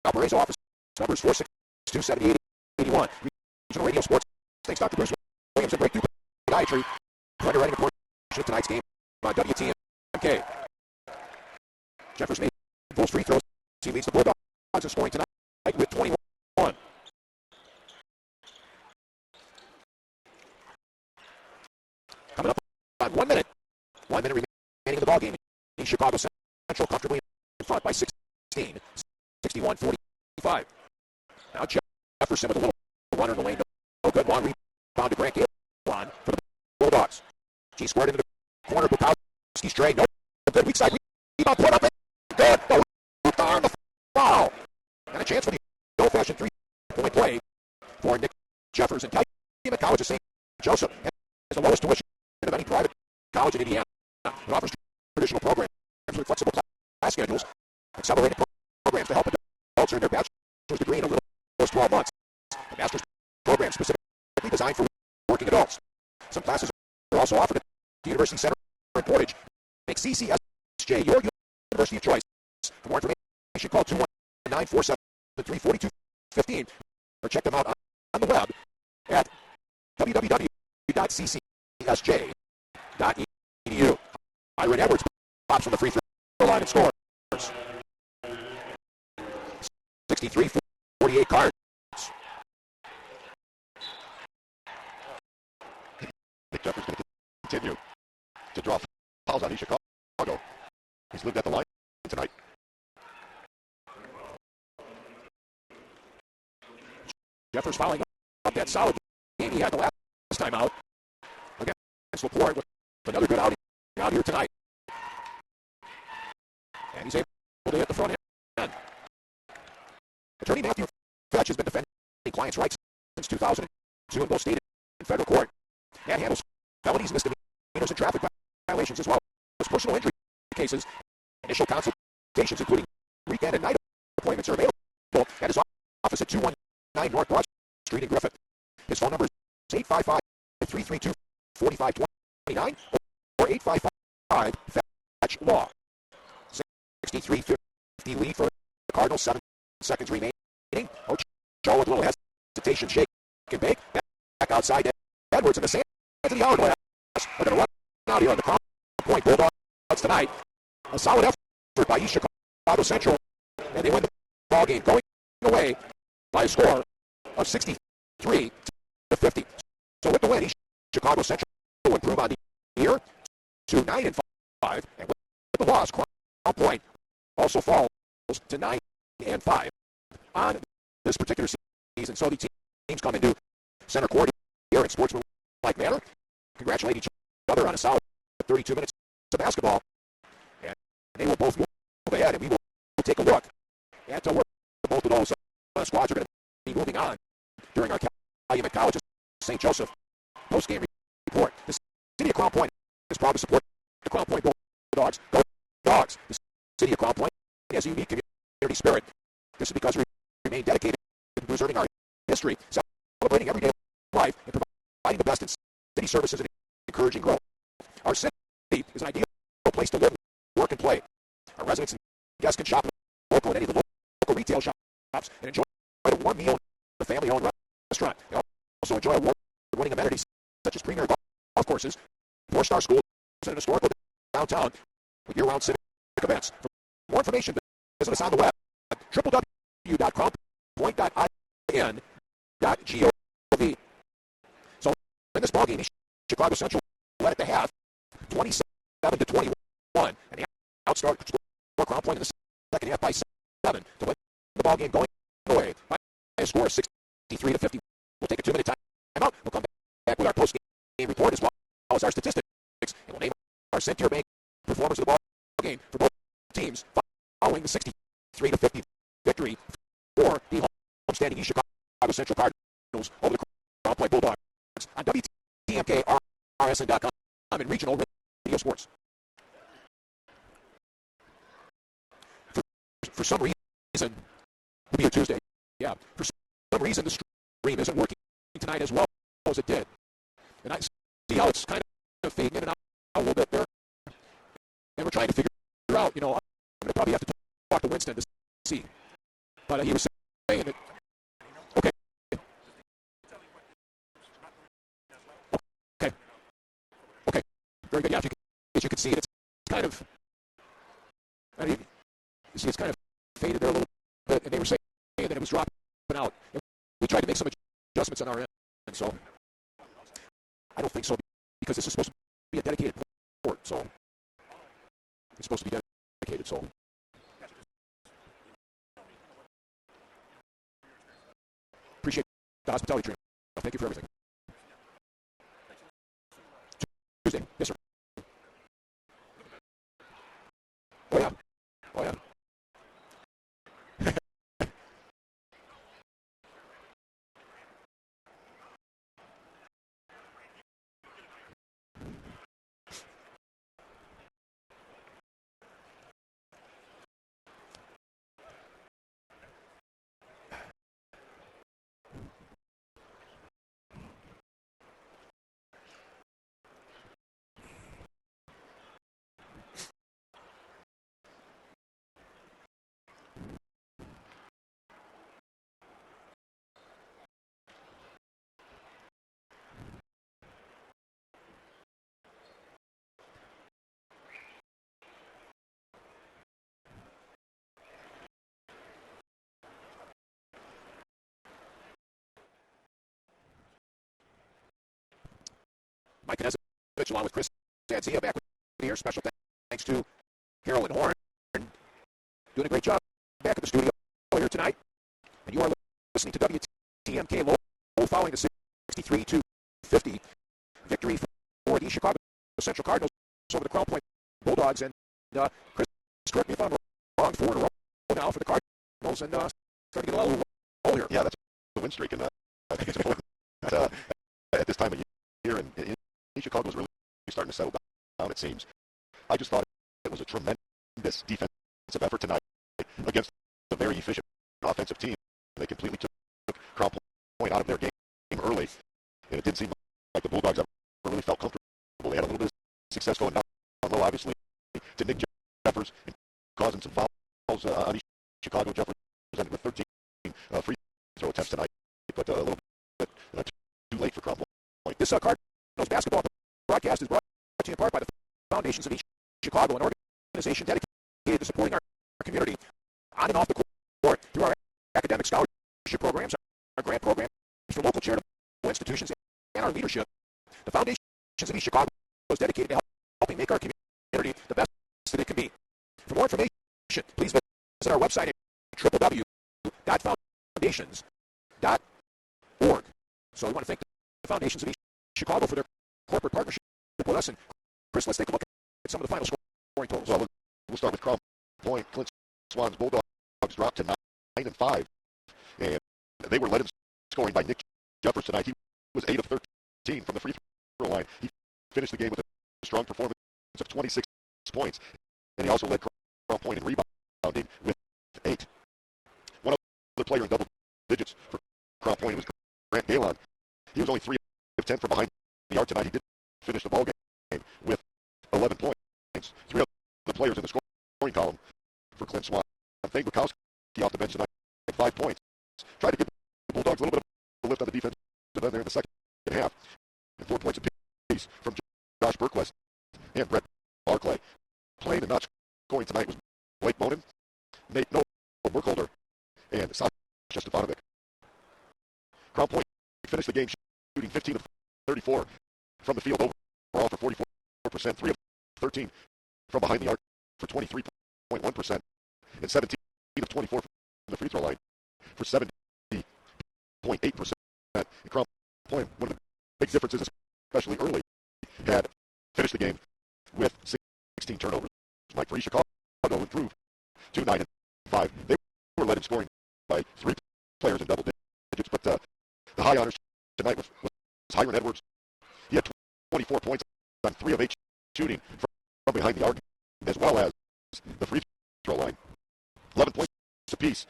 Valparaiso office number is 462-7881. Regional Radio Sports. Thanks, Dr. Bruce Williamson, breakthrough podiatry. Underwriting a portion of tonight's game on WTMK. Jeffers made both free throws. He leads the Bulldogs in scoring tonight with 21. Coming up on 1 minute. 1 minute remaining in the ballgame. In Chicago Central comfortably in front by 16. 61-45. Now Jefferson with a little runner in the lane. No good. Long rebound to Grant Galen for the Bulldogs. G squared into the corner. Bukowski straight. No good. Weak side rebound. Put up. Good. No. On the foul. And a chance for the old-fashioned three-point play for Nick Jeffers and Calumet College of St. Joseph. Has the lowest tuition of any private college in Indiana. It offers traditional programs with flexible class schedules, accelerated programs to help adults earn their bachelor's degree in as little as 12 months. The master's program specifically designed for working adults. Some classes are also offered at the University Center in Portage. Make CCSJ your university of choice. For more information, call 219-473-4215 or check them out on the web at www.ccsj.edu. Byron Edwards pops from the free throw line and scores. 63-48 Cards. Nick Jeffers going to continue to draw fouls on East Chicago. He's lived at the line tonight. Jeffers fouling up that solid game he had the last time out against LaPorte with another good outing out here tonight. And he's able to hit the front end. Attorney Matthew Fetch has been defending clients' rights since 2002 in both state and federal court. And handles felonies, misdemeanors, and traffic violations as well as personal injury cases. Initial consultations, including weekend and night appointments, are available at his office at 219 North Broad Street in Griffith. His phone number is 855-332-4529 or 855-FETCH-LAW. 63-50 lead for the Cardinals, 7 seconds remaining. Ocho with a little hesitation, shake and bake. Back outside Edwards in the sand to the hourglass. They're going to run out here on the Crown Point Bulldogs tonight. A solid effort by East Chicago Central, and they win the ball game going away by a score of 63-50. So with the win, East Chicago Central will improve on the year to 9-5, and with the loss, Crown Point also falls to 9-5 on this particular season. So the teams come into center court here in sportsmanlike manner, congratulate each other on a solid 32 minutes of basketball, and they will both move ahead, and we will take a look at where both of those squads are going to be moving on during our Calumet College of St. Joseph post-game report. The city of Crown Point is proud to support the Crown Point Bulldogs. Go Dogs! The city of Crown Point has a unique community spirit. This is because we remain dedicated to preserving our history, celebrating everyday life, and providing the best in city services and encouraging growth. Our city is an ideal place to live, work, and play. Our residents and guests can shop local at any of the local retail shops and enjoy a warm meal in a family-owned restaurant. They also enjoy award-winning amenities such as premier golf courses, 4-star schools, and an historical downtown with year-round civic events. For more information, visit us on the web at www.crownpoint.in.gov. So in this ballgame, Chicago Central led at the half, 27-21, and they outscored Crown Point in the second half by 7 to win the ballgame going away by a score of 60. 63-50. We'll take a 2-minute timeout. We'll come back with our post-game report as well as our statistics, and we'll name our Center Bank performers of the ball game for both teams following the 63-50 victory for the homestanding East Chicago Central Cardinals over the Crown Point Bulldogs on WTMK, RSN.com, and Regional Radio Sports. For some reason, it'll be a Tuesday. Yeah, for some reason the stream isn't working tonight as well as it did. And I see how it's kind of fading in and out a little bit there. And we're trying to figure out, I'm going to probably have to talk to Winston to see. But he was saying that, okay. Okay, very good. Yeah, as you can see it, it's kind of, you see it's kind of faded there a little bit, and they were saying that it was dropping out. And we tried to make some adjustments on our end, and so I don't think so, because this is supposed to be a dedicated port, so it's supposed to be dedicated, so. Appreciate the hospitality treatment. Thank you for everything. Tuesday, yes, sir. Oh, yeah. Oh, yeah. Mike Knezovich along with Chris Sanzia back with me here. Special thanks to Carolyn Horn. Doing a great job back at the studio here tonight. And you are listening to WTMK Lowell following the 63-50 victory for the Chicago Central Cardinals over the Crown Point Bulldogs. And Chris, correct me if I'm wrong, 4 in a row now for the Cardinals, and starting to get a little roll here. Yeah, that's the win streak, and I think it's important at this time of year, and Chicago's really starting to settle down, it seems. I just thought it was a tremendous defensive effort tonight against a very efficient offensive team. They completely took Crown Point out of their game early, and it didn't seem like the Bulldogs ever really felt comfortable. They had a little bit of success going down low, obviously, to Nick Jeffers and causing some fouls on East Chicago. Jeffers ended with 13 free throw attempts tonight, but a little bit too late for Crown Point. This Cardinals basketball broadcast is brought to you in part by the Foundations of East Chicago, an organization dedicated to supporting our community on and off the court through our academic scholarship programs, our grant programs for local charitable institutions, and our leadership. The Foundations of East Chicago is dedicated to helping make our community the best that it can be. For more information, please visit our website at www.foundations.org. So we want to thank the Foundations of East Chicago for their corporate partnership with us. And Chris, let's take a look at some of the final scoring totals. Well, we'll start with Crown Point. Clint Swan's Bulldogs dropped to 9-5, and they were led in scoring by Nick Jeffers tonight. He was 8 of 13 from the free throw line. He finished the game with a strong performance of 26 points, and he also led Crown Point in rebounding with 8. One other player in double digits for Crown Point was Grant Galon. He was only 3 of 10 from behind the arc tonight. He did finish the ball game with 11 points. 3 other players in the scoring column for Clint Swan. Thane Bukowski off the bench tonight, 5 points. Tried to give the Bulldogs a little bit of a lift on the defense there in the second half. And 4 points apiece from Josh Berquist and Brett Barclay. Playing and not scoring tonight was Blake Bonin, Nate Noel Burkholder, and Sasha Stefanovic. Crown Point finished the game shooting 15 of 34 from the field overall for 44%, 3 of 13 from behind the arc for 23.1%, and 17 of 24 from the free throw line for 70%. 0.8%. And Crown Point, one of the big differences, especially early, had finished the game with 16 turnovers. Like for East Chicago, improved to 9-5. They were led in scoring by 3 players in double digits, but the high honors tonight was Hiram Edwards. He had 24 points on 3 of 8 shooting from behind the arc, as well as the free throw line. 11 points apiece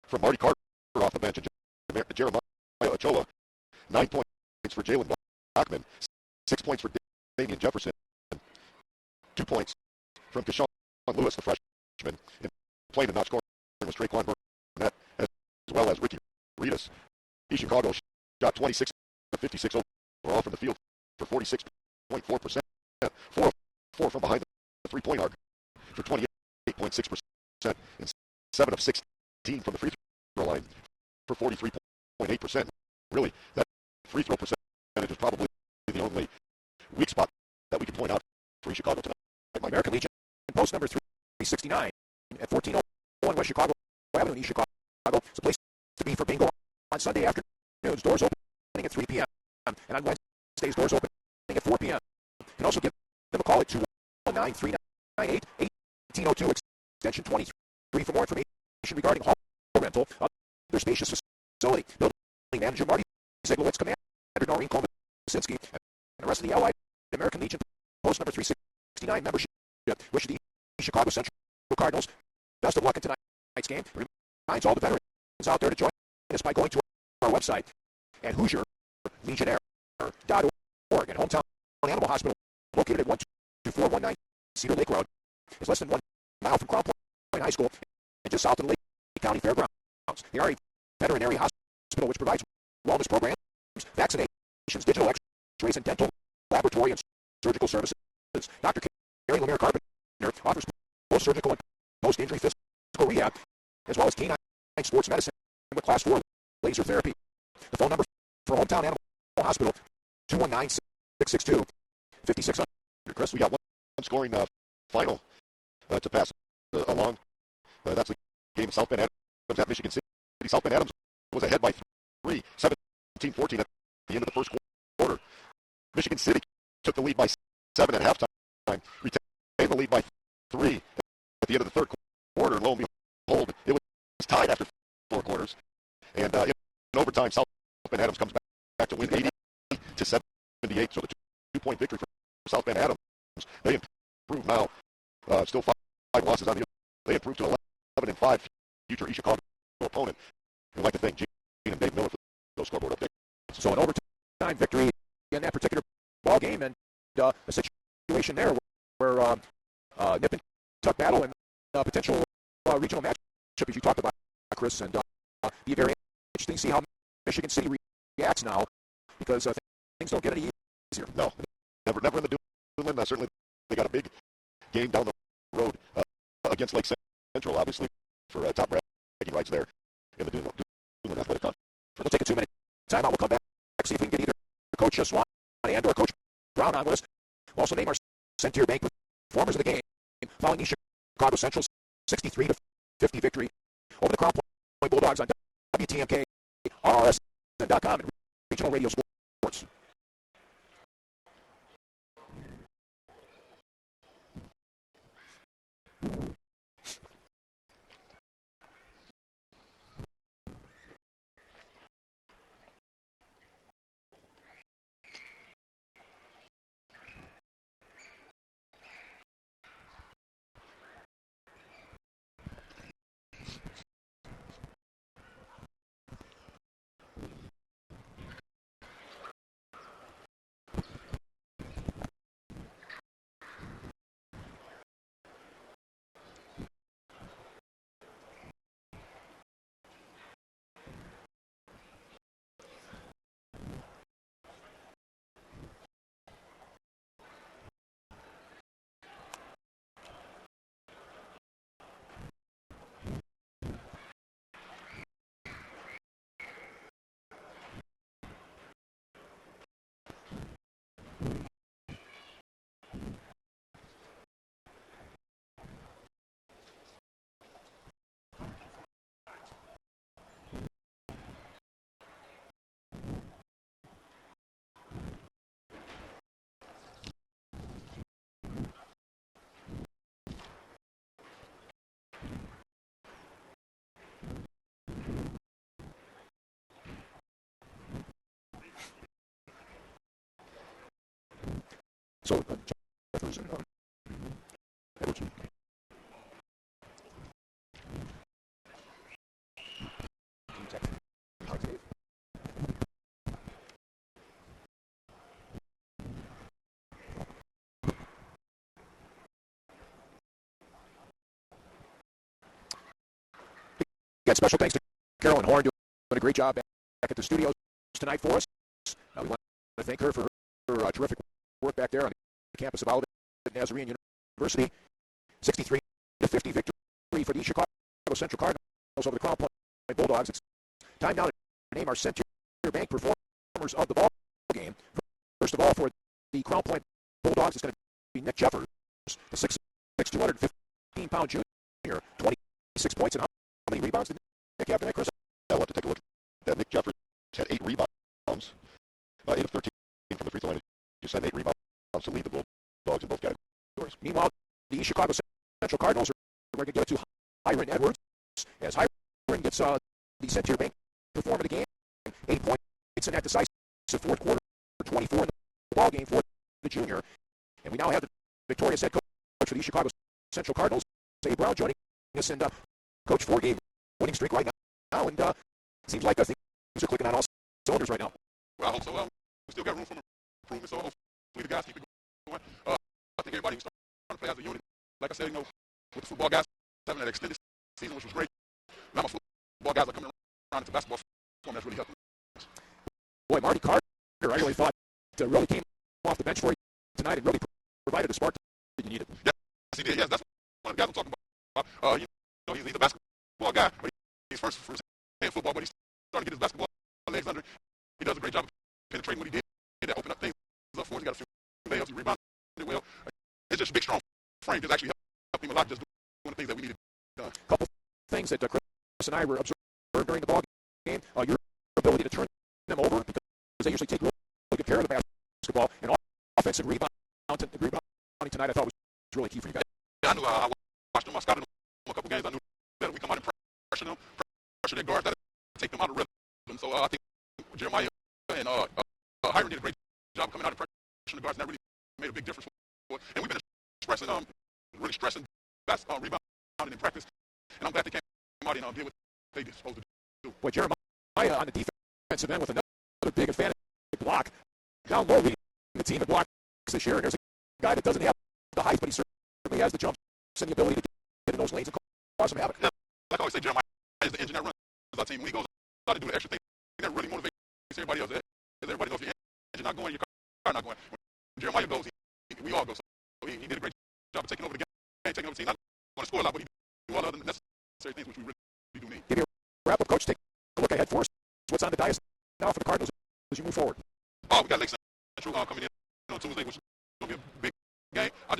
from Marty Carter off the bench and Jeremiah Ochoa. 9 points for Jalen Blackman. 6 points for Damian Jefferson. 2 points from Keshawn Lewis, the freshman. And playing and not scoring was Traquan Burnett, as well as Ricky Ritas. East Chicago shot 26 of 56 overall from the field for 46.4%. 4 of 4 from behind the three-point arc for 28.6%. And 7 of 16 from the free throw line for 43.8%. Really, that free throw percentage is probably the only weak spot that we can point out for East Chicago tonight. American Legion, post number 369 at 1401 West Chicago Avenue in East Chicago. It's a place to be for bingo on Sunday afternoons. Doors opening at 3 p.m. And on Wednesdays, doors opening at 4 p.m. You can also give them a call at 219-398-1802, extension 23 for more information regarding hall rental of their spacious facility. Building manager Marty Ziglowitz, Commander Noreen Kovacinski, and the rest of the Allied American Legion, post number 369 membership. Wish the Chicago Central Cardinals best of luck in tonight's game. Reminds all the veterans out there to join us by going to our website at HoosierLegionnaire.org. And Hometown Animal Hospital, located at 12419 Cedar Lake Road, is less than 1 mile from Crown Point High School and just south of the Lake County Fairgrounds. They are a veterinary hospital which provides wellness programs, vaccinations, digital x-rays, and dental, laboratory, and surgical services. Dr. Carrie Lemire Carpenter offers post-surgical and post-injury physical rehab, as well as canine sports medicine with Class 4 laser therapy. The phone number for Hometown Animal Hospital, 219-662-5600. Chris, we got one scoring final to pass along. That's the game South Bend Adams at Michigan City. South Bend Adams was ahead by 3, 17-14 at the end of the first quarter. Michigan City took the lead by 7 at halftime, retained the lead by 3 at the end of the third quarter. Lo and behold, it was tied after 4 quarters. And in overtime, South Bend Adams comes back to win 80-78. So the 2-point victory for South Bend Adams. They improve now. Still 5 losses on the year. They improved to 11-5 future East Chicago opponent. We'd like to thank Gene and Dave Miller for those scoreboard updates. So an overtime victory in that particular ball game, and a situation there where nip and tuck battle and potential regional matchup, as you talked about, Chris, and be very interesting to see how Michigan City reacts now, because things don't get any easier. No, never in the Duneland. Certainly, they got a big game down the road against Lake Central, obviously, for top bragging rights there in the Duneland Athletic Conference. We'll take a 2-minute timeout. We'll come back, see if we can get either Coach Swan and or Coach Brown on with us. We'll also name our Centier Bank performers of the game following East Chicago Central's 63-50 victory over the Crown Point Bulldogs on WTMK, RRSN.com, and Regional Radio Sports. So Jeffers and Edwards. Again, special thanks to Carolyn Horn doing a great job back at the studios tonight for us. We want to thank her for her terrific work back there on the campus of Olivet Nazarene University. 63-50 victory for the Chicago Central Cardinals over the Crown Point Bulldogs. It's time now to name our Center Bank performers of the ball game. First of all, for the Crown Point Bulldogs, it's going to be Nick Jeffers, the 6'6", 215-pound junior, 26 points. And how many rebounds did Nick have tonight, Chris? I want to take a look at that. Nick Jeffers had 8 rebounds, 8 of 13 from the free throw line. Just had 8 rebounds to lead the Bulldogs in both categories. Meanwhile, the Chicago Central Cardinals are going to give it to Hiram Edwards, as Hiram gets the Center Bank performer of the game. 8 points in that decisive fourth quarter, 24 in the ball game for the junior. And we now have the victorious head coach for the Chicago Central Cardinals, Dave Brown, joining us. And Coach, 4-game winning streak right now, and seems like things are clicking on all cylinders right now. Well, I hope so. We still got room for improvement, so hopefully the guys keep it going. I think everybody can start to play as a unit. Like I said, with the football guys having that extended season, which was great. Now my football guys are coming around into basketball form. That's really helping. Boy, Marty Carter, I really thought really came off the bench for you tonight and really provided the spark that you needed. Yes, he did. Yes, that's one of the guys I'm talking about. He's a basketball guy. But he's first playing football, but he's starting to get his basketball legs under. He does a great job of penetrating what he did. That opened up things up for him. He got a few layups. He rebounded well. It's just a big, strong frame. Just actually helped him a lot just doing the things that we needed done. A couple things that Chris and I were observed during the ball game. Your ability to turn them over, because they usually take really good care of the basketball, and offensive rebounding tonight I thought was really key for you guys. Yeah, I knew I watched them. I scouted them a couple games. I knew that we come out and pressure them, pressure their guards, that take them out of rhythm. So I think Jeremiah and Hiram did a great job coming out and pressuring the guards, and that really made a big difference. And we've been expressing, really stressing rebounding in practice, and I'm glad they came out and did what they did supposed to do. Boy, Jeremiah on the defensive end with another big emphatic block. Down low, leading the team in blocks this year, and there's a guy that doesn't have the height, but he certainly has the jumps and the ability to get in those lanes and cause some havoc. Yeah, like I always say, Jeremiah is the engine that runs our team. When he goes out to do the extra thing, that really motivates everybody else. Because everybody knows if your engine not going, your car not going. When Jeremiah goes, we all go. So he did a great job of taking over the game, taking over the team. Not going to score a lot, but he do all the other necessary things which we really do need. Give you a wrap-up, Coach. Take a look ahead for us. What's on the dais now for the Cardinals as you move forward? Oh, we got Lake Central coming in on Tuesday, which is going to be a big game. We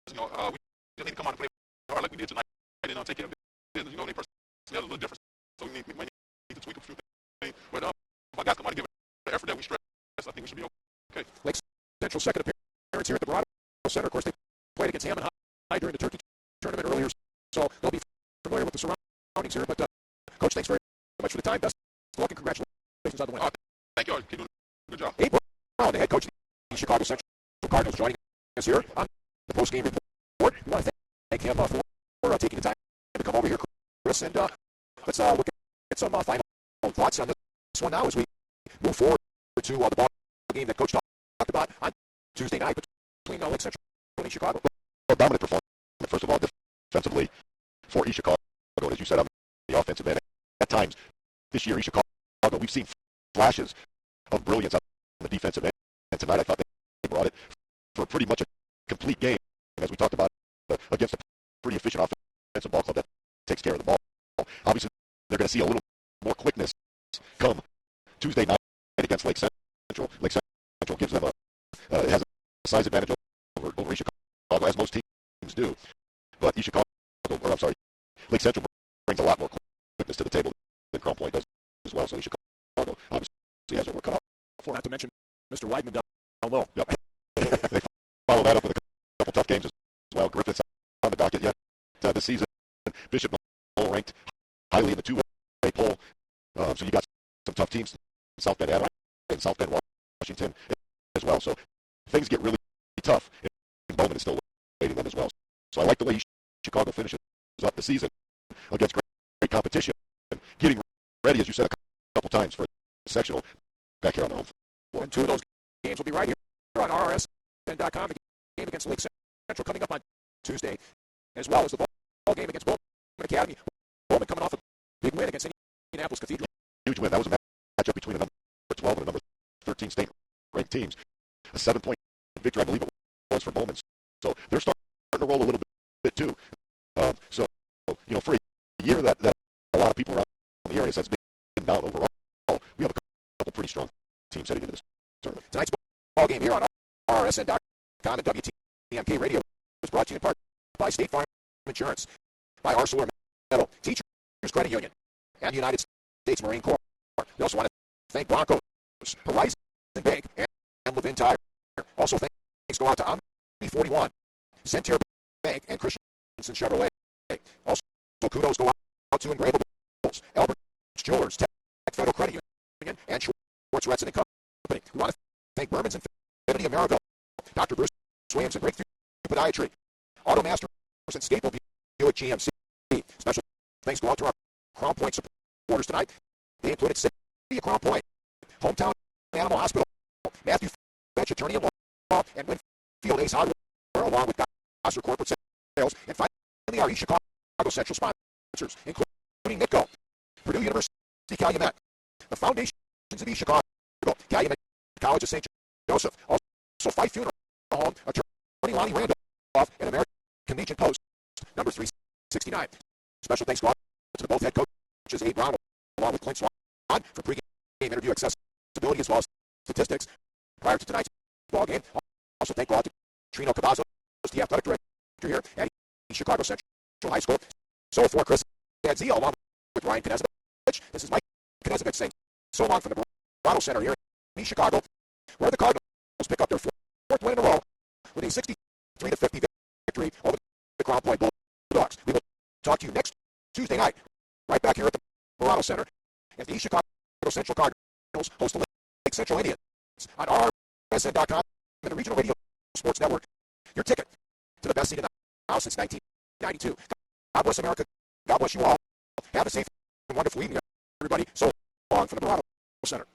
just need to come out and play hard like we did tonight and take care of business. They personnel a little different, so we might need to tweak a few things. But if our guys come out and give it the effort that we stress, I think we should be okay. Lake Central second appearance here at the Bravado Center. Of course, they played against Hammond High during the Turkey tournament earlier, so they'll be familiar with the surroundings here. But Coach, thanks very much for the time. Best of luck and congratulations on the win. Thank you all. Keep doing a good job. Hey, Brown, the head coach of the Chicago Central Cardinals, joining us here on the post-game report. We want to thank him for taking the time to come over here, Chris. And let's look at some final thoughts on this one now as we move forward to the ball game that Coach talked about on Tuesday night between Lake Central and Chicago. Well, dominant performance, first of all, defensively for East Chicago. As you said, on the offensive end, at times this year, East Chicago, we've seen flashes of brilliance on the defensive end. And tonight I thought they brought it for pretty much a complete game, as we talked about, against a pretty efficient offensive ball club that takes care of the ball. Obviously, they're going to see a little more quickness come Tuesday night against Lake Central. Lake Central gives them has a size advantage over East Chicago, as most teams do. But East Chicago, Lake Central brings a lot more quickness to the table than Crown Point does as well. So East Chicago obviously has their work cut out for. Not to mention Mr. Weidman down low. Yep. They follow that up with a couple tough games as well. Griffith's on the docket yet this season. Bishop Knoll ranked highly in the two-way poll. So you got some tough teams in South Bend and South Bend, Washington as well. So things get really tough. And Bowman is still waiting them as well. So I like the way Chicago finishes up the season against great competition, and getting ready, as you said a couple times, for the sectional back here on the home floor. And two of those games will be right here on RRSN.com. The game against Lake Central coming up on Tuesday, as well as the ball game against Bowman Academy. Bowman coming off a big win against Indianapolis Cathedral. Huge win. That was a matchup between a number 12 and a number 13 state-ranked teams. A 7-point victory, I believe it was, for Bowman. So they're starting to roll a little bit too. So, for a year that a lot of people around the area says been down overall, we have a couple pretty strong teams heading into this tournament. Tonight's ball game here on RSN.com and WTMK Radio was brought to you in part by State Farm Insurance, by ArcelorMittal, Teachers Credit Union, and United States Marine Corps. We also want to thank Broncos, Horizon Bank, and Levin Tire. Also, thanks go out to Omni 41, Centaur Bank, and Christensen Chevrolet. Also, kudos go out to Engravables, Albert's Jewelers, Tech Federal Credit Union, and Schwartz Retson and Company. We want to thank Berman's Infinity of Maryville, Dr. Bruce Williams and Breakthrough Podiatry, Auto Masters and Staple Buick GMC. Special thanks go out to our Crown Point supporters tonight. They included City of Crown Point, Hometown Animal Hospital, Matthew Fetch, Attorney at Law, and Winfield Ace Hardware, along with Gosser Corporate Sales, and finally our East Chicago Central sponsors, including NITCO, Purdue University Calumet, the Foundations of East Chicago, Calumet College of St. Joseph, also Fife Funeral Home, Attorney Lonnie Randolph, and American Legion Post, number 369. Special thanks go out to both head coaches, Abe Brown, along with Clint Swan, for pregame interview accessibility as well as statistics prior to tonight's ball game. Also thank go out to Trino Cavazos, the athletic director here at Chicago Central High School. So for Chris Adzia, along with Ryan Knezovich, this is Mike Knezovich saying so long from the Bravado Center here in East Chicago, where the Cardinals pick up their fourth win in a row with a 63-50 victory over the Crown Point Bulldogs. We will talk to you next Tuesday night, right back here at the Bravado Center, as the East Chicago Central Cardinals host the Lake Central Indians on RSN.com and the Regional Radio Sports Network. Your ticket to the best seat in the house since 1992. God bless America. God bless you all. Have a safe and wonderful evening, everybody. So long from the Bravado Center.